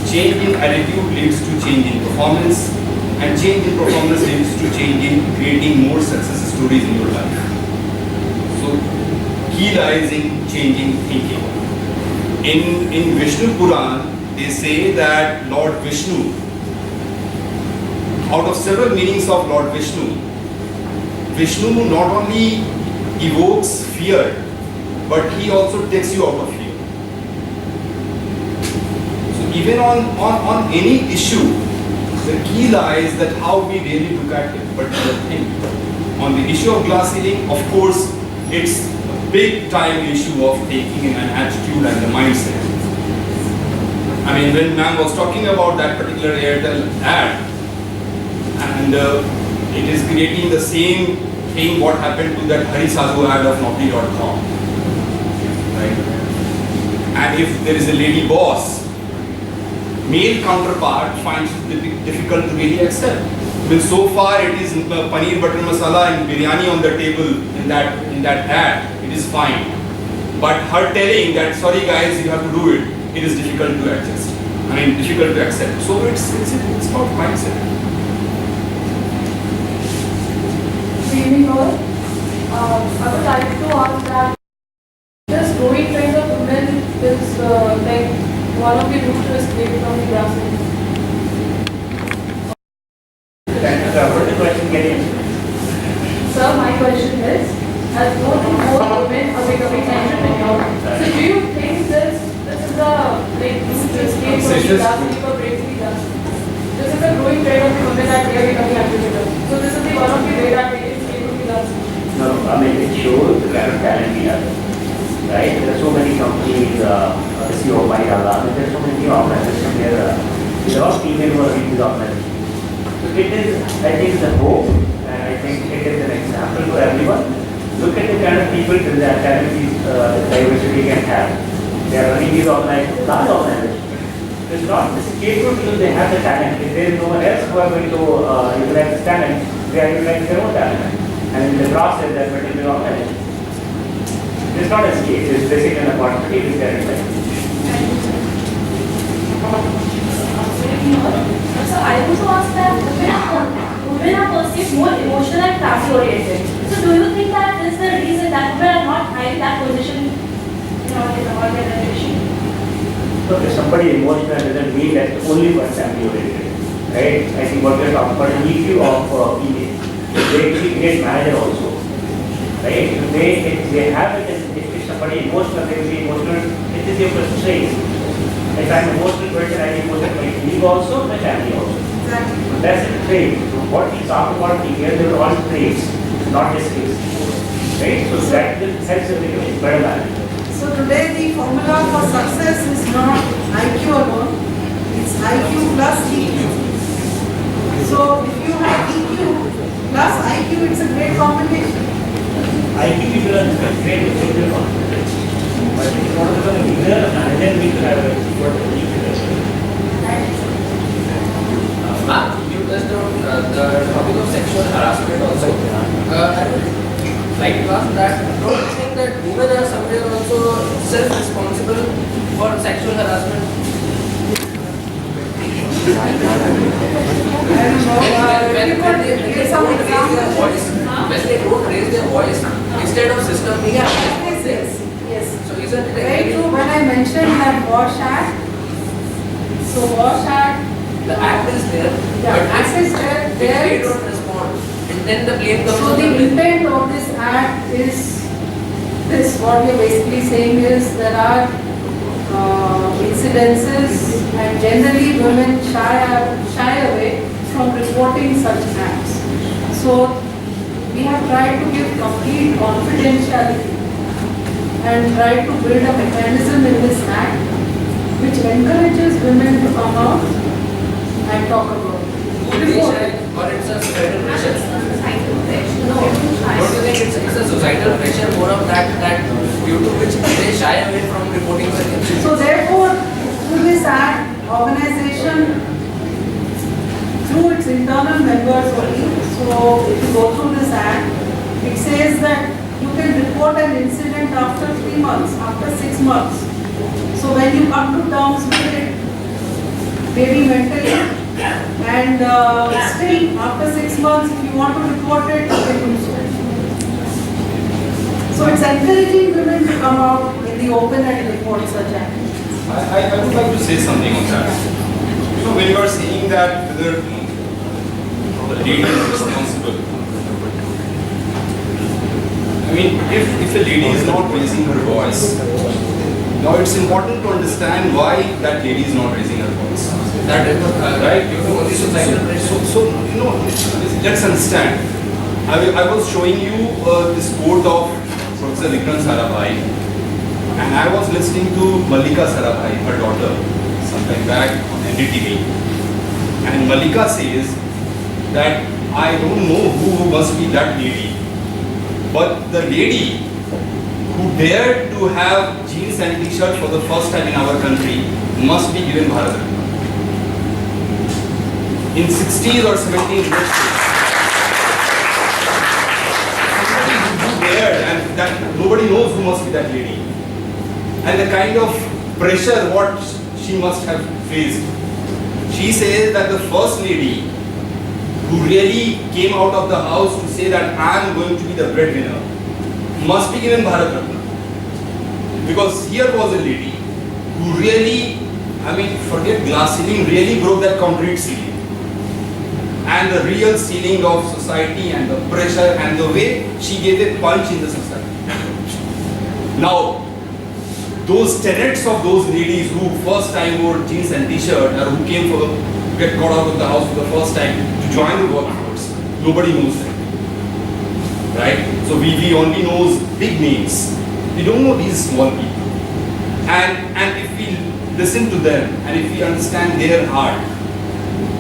Change in attitude leads to change in performance. And change in performance leads to change in creating more success stories in your life. So, key lies in changing thinking. In Vishnu Puran, they say that Lord Vishnu, out of several meanings of Lord Vishnu, Vishnu not only evokes fear, but he also takes you out of fear. So even on any issue, the key lies that how we really look at it particular thing. On the issue of glass ceiling, of course, it's a big time issue of taking an attitude and the mindset. I mean, when ma'am was talking about that particular Airtel ad, and it is creating the same thing what happened to that Hari Sadhu ad of Naukri.com, right? And if there is a lady boss, male counterpart finds it difficult to really accept. Well, so far it is paneer butter masala and biryani on the table in that ad, it is fine. But her telling that sorry guys, you have to do it, it is difficult to adjust. I mean, difficult to accept. So it's about mindset. Good evening all. I would like to ask that this growing trend of women is Just- glass ceiling or breaks the glass. This is a growing trend of the women that they are becoming amphibians. So this is the one of the way that it is able to glass. No, I mean, it shows the kind of talent we have, right? There are so many companies, CEO of Mayala, I mean, there are so many organizations here, with a lot of female who are in these organizations. So it is, I think, the hope, and I think it is an example to everyone. Look at the kind of people that the academy diversity can have. They are running these organizations, large organizations. It's not this capable because they have the talent. If there is no one else who are going to utilize this talent, they are utilizing their own talent. And in the process, they are building their organization. It's not a escape, it's basically an opportunity which they are utilizing. So I want to ask that women are perceived more emotional and family oriented. So do you think that this is the reason that women are not high in that position in our organization? So if somebody emotional doesn't mean that only for family oriented, right? I think what we are talking about is EQ of female. They actually create manager also, right? If they have it, if somebody emotional, they will be emotional. It is your strength. If I'm emotional person, I am emotional my colleague also, my family also. Exactly. So that's the trait. So what we talk about here, they are all traits, not the skills, right? So that will help them become better manager. So today the formula for success is not IQ alone, it's IQ plus EQ. So if you have EQ plus IQ, it's a great combination. IQ people are great with social confidence. But if you want to become a leader, and then we should have a what EQ as well. You touched on the topic of sexual harassment also. I would like to ask that, don't you think that women are somewhere also self-responsible for sexual harassment? When they don't raise their voice, when they don't raise their voice, instead of system being Yes. so isn't it Very true. When I mentioned that WASH Act, so WASH Act, the act is there, yeah, but Act is there. if they don't respond, and then the blame comes So on the the women. intent of this act is this, what we are basically saying is there are incidences and generally women shy away from reporting such acts. So we have tried to give complete confidentiality and try to build a mechanism in this act which encourages women to come out and talk about it. Report it. Or it's a societal pressure. No. Don't you think it's a societal pressure more of that due to which they shy away from reporting such incidents? So therefore, through this act, organization, through its internal members only, so if you go through this act, it says that you can report an incident after 3 months, after 6 months. So when you come to terms with it, maybe mentally, and still after 6 months, if you want to report it, you can do so. So it's encouraging women to come out in the open and report such acts. I would like to say something on that. You know, when you are saying that whether the lady is responsible, I mean, if a lady is not raising her voice, now it's important to understand why that lady is not raising her voice. That is Right? due to only societal pressure. So you know, let's understand. I was showing you this quote of Professor Vikram Sarabhai, and I was listening to Mallika Sarabhai, her daughter, sometime back on NDTV. And Mallika says that I don't know who must be that lady, but the lady who dared to have jeans and t-shirt for the first time in our country must be given Bharat Ratna. In 60s or 70s, let's say, somebody who dared, and that nobody knows who must be that lady, and the kind of pressure what she must have faced. She says that the first lady who really came out of the house to say that I am going to be the breadwinner must be given Bharat Ratna. Because here was a lady who really, I mean, forget glass ceiling, really broke that concrete ceiling. And the real ceiling of society and the pressure and the way she gave a punch in the society. Now, those tenets of those ladies who first time wore jeans and t-shirt, or who came for get got out of the house for the first time to join the workforce, nobody knows them, right? So we only knows big names. We don't know these small people. And if we listen to them and if we understand their heart,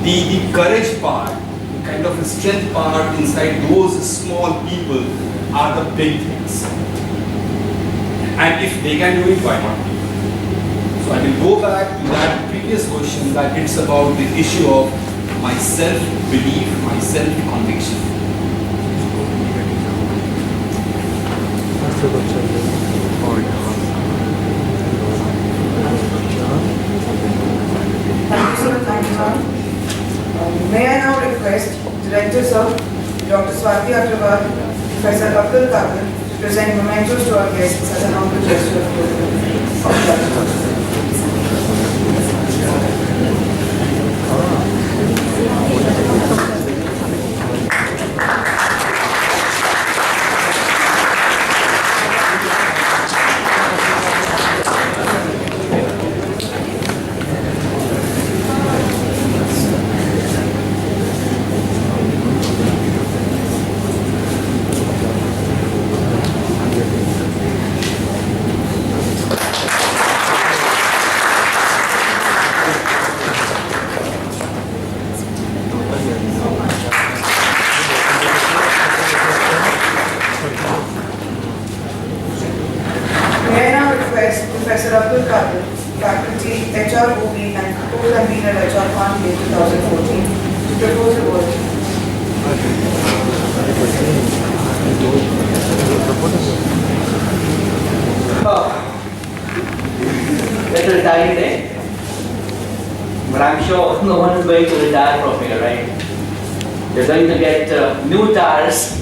the courage part, the kind of strength part inside those small people are the big things. And if they can do it, why not? So I will go back to that previous question, that it's about the issue of my self-belief, my self-conviction. Thank you, sir. Thank you, sir. May I now request Director Sir, Dr. Swati Agrawal, Professor Abdul Qadir, to present mementos to our guests as an humble gesture of gratitude. May I now request Professor Abdul Qadir, Faculty HROB and Co-Convener HR Conclave 2014, to propose a word. It's a retiring day, but I'm sure no one is going to retire from here, right? You're going to get new tires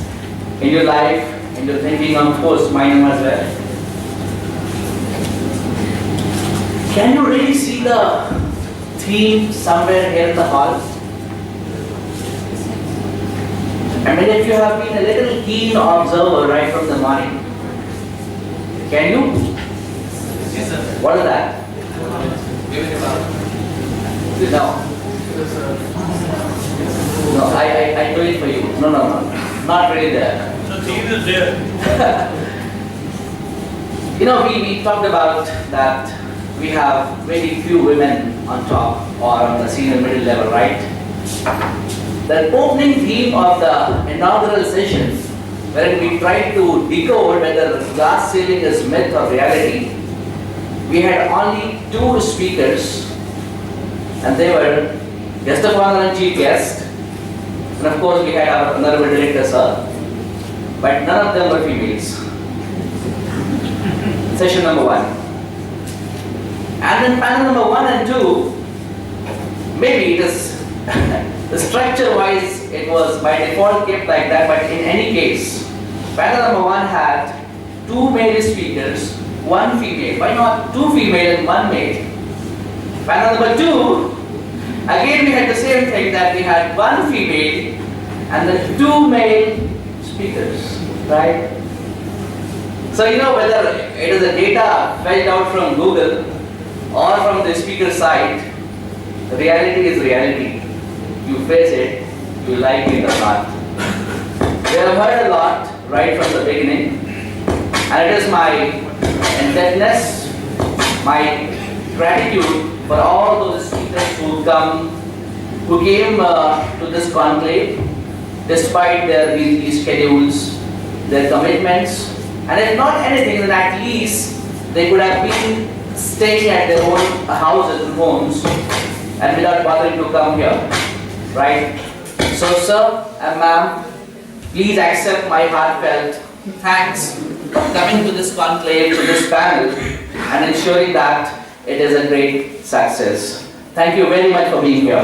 in your life, and you're thinking, of course, mine as well. Can you really see the theme somewhere here in the hall? I mean, if you have been a little keen observer right from the morning, can you? Yes, sir. What is that? No. No, I do it for you. No, not really there. The theme is there. You know, we talked about that we have very few women on top or on the senior middle level, right? The opening theme of the inaugural session, wherein we tried to decode whether glass ceiling is myth or reality, we had only two speakers, and they were guest of honor and chief guest, and of course we had our honorable director, sir, but none of them were females. Session number one. And then panel number 1 and 2, maybe it is the structure wise it was by default kept like that, but in any case, panel number 1 had 2 male speakers, 1 female. Why not 2 female and 1 male? Panel number 2, again we had the same thing, that we had 1 female and then 2 male speakers, right? So you know whether it is a data fetched out from Google or from the speaker side, reality is reality. You face it, you like it or not. We have heard a lot right from the beginning, and it is my indebtedness, my gratitude for all those speakers who came to this conclave despite their busy schedules, their commitments, and if not anything, then at least they could have been staying at their own houses and homes and without bothering to come here, right? So sir and ma'am, please accept my heartfelt thanks for coming to this conclave, to this panel, and ensuring that it is a great success. Thank you very much for being here.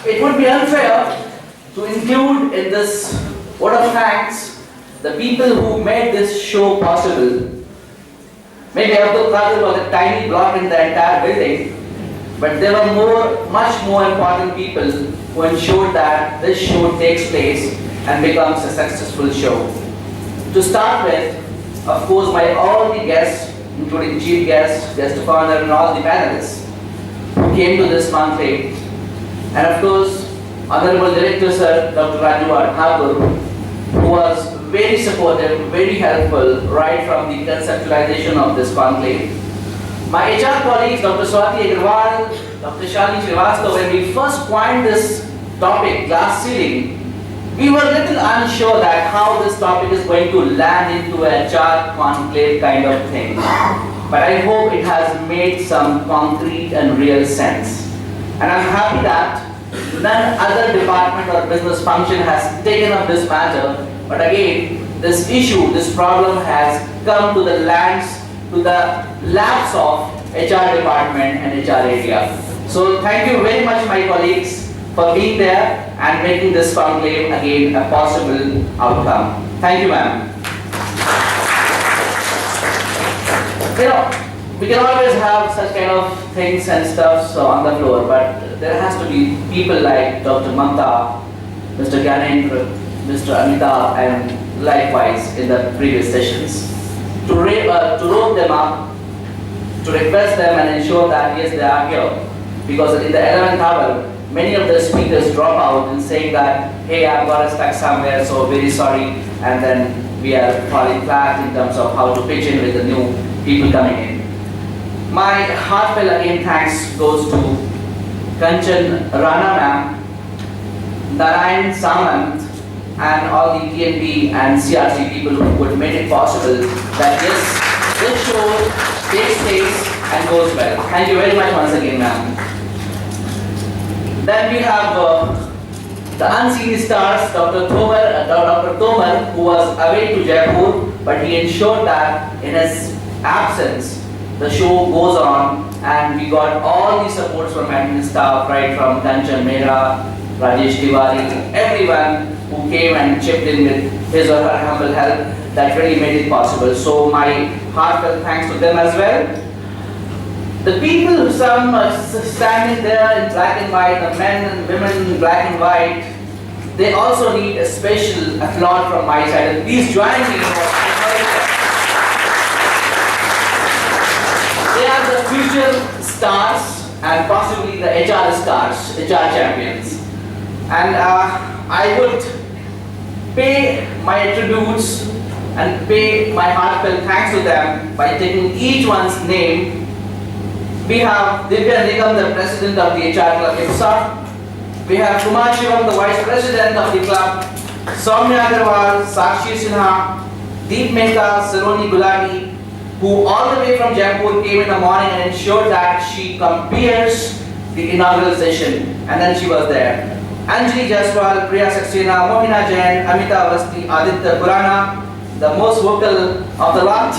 It would be unfair to include in this vote of thanks the people who made this show possible. Maybe Abdul Qadir was a tiny block in the entire building, but there were much more important people who ensured that this show takes place and becomes a successful show. To start with, of course, all the guests, including chief guests, guest of honor, and all the panelists who came to this conclave, and of course, Honorable Director Sir Dr. Raju Thakur, who was very supportive, very helpful right from the conceptualization of this conclave. My HR colleagues, Dr. Swati Agarwal, Dr. Shalini Srivastava, when we first coined this topic, glass ceiling, we were a little unsure that how this topic is going to land into a HR conclave kind of thing. But I hope it has made some concrete and real sense. And I'm happy that none other department or business function has taken up this matter. But again, this issue, this problem has come to the laps of HR department and HR area. So thank you very much, my colleagues, for being there and making this conclave again a possible outcome. Thank you, ma'am. You know, we can always have such kind of things and stuff on the floor, but there has to be people like Dr. Mamta, Mr. Gyanendra, Mr. Amitabh, and likewise in the previous sessions, to rope them up, to request them and ensure that yes, they are here. Because in the 11th hour, many of the speakers drop out and saying that, hey, I've got stuck somewhere, so very sorry, and then we are falling flat in terms of how to pitch in with the new people coming in. My heartfelt again thanks goes to Kanchan Rana ma'am, Narayan Samant, and all the TNP and CRC people who would make it possible that yes, this show takes place and goes well. Thank you very much once again, ma'am. Then we have the unseen stars, Dr. Tomar, who was away to Jaipur, but he ensured that in his absence, the show goes on, and we got all the supports from admin staff, right from Kanchan Mehra, Rajesh Tiwari, everyone who came and chipped in with his or her humble help that really made it possible. So my heartfelt thanks to them as well. The people, some standing there in black and white, the men and women in black and white, they also need a special applaud from my side. And please join me. They are the future stars and possibly the HR stars, HR champions. And I would pay my tributes and pay my heartfelt thanks to them by taking each one's name. We have Divya Nigam, the president of the HR club IPSA. We have Kumar Shivam, the vice president of the club. Soumya Agarwal, Sakshi Sinha, Deep Mehta, Saroni Gulati, who all the way from Jaipur came in the morning and ensured that she compares the inaugural session, and then she was there. Anjali Jaswal, Priya Saxena, Mohina Jain, Amita Avasti, Aditya Purana, the most vocal of the lot,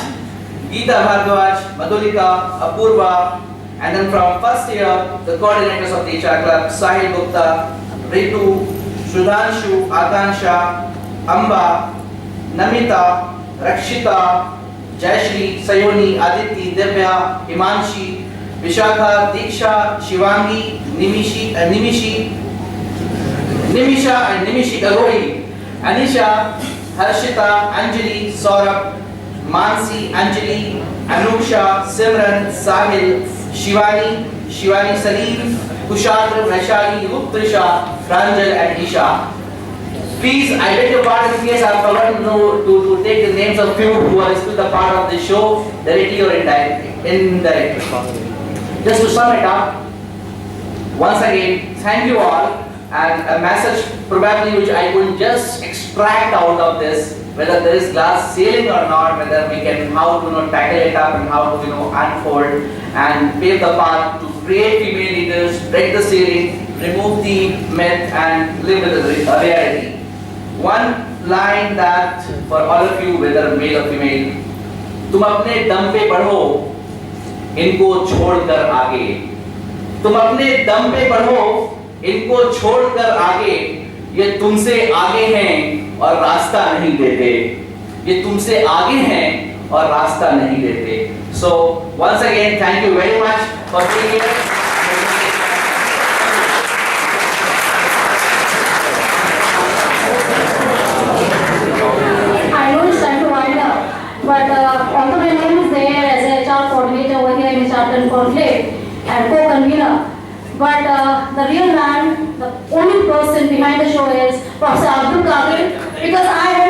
Geeta Bhardwaj, Madhulika, Apurva, and then from first year, the coordinators of the HR club, Sahil Gupta, Ritu, Sudhanshu, Akansha, Amba, Namita, Rakshita, Jayashri, Sayoni, Aditi, Divya, Himanshi, Vishakha, Diksha, Shivangi, Nimisha and Nimishi Agoi, Anisha, Harshita, Anjali, Saurabh, Mansi, Anjali, Anusha, Simran, Sahil, Shivani Salim, Kushatru, Vaishali, Ruptrisha, Ranjal, and Isha. Please, I beg your pardon in case I have forgotten to take the names of few who are still the part of the show, directly or indirectly. Just to sum it up, once again, thank you all, and a message probably which I could just extract out of this, whether there is glass ceiling or not, whether we can how to tackle it up and how to unfold and pave the path to create female leaders, break the ceiling, remove the myth and live with the reality. One line that for all of you, whether male or female, तुम अपने दम पे बढ़ो, इनको छोड़कर आगे. तुम अपने दम पे बढ़ो, इनको छोड़कर आगे. ये तुमसे आगे हैं और रास्ता नहीं देते. ये तुमसे आगे हैं और रास्ता नहीं देते. So once again, thank you very much for being here. Conclave and co-convener. But the real man, the only person behind the show is Professor Abdul Qadir, because I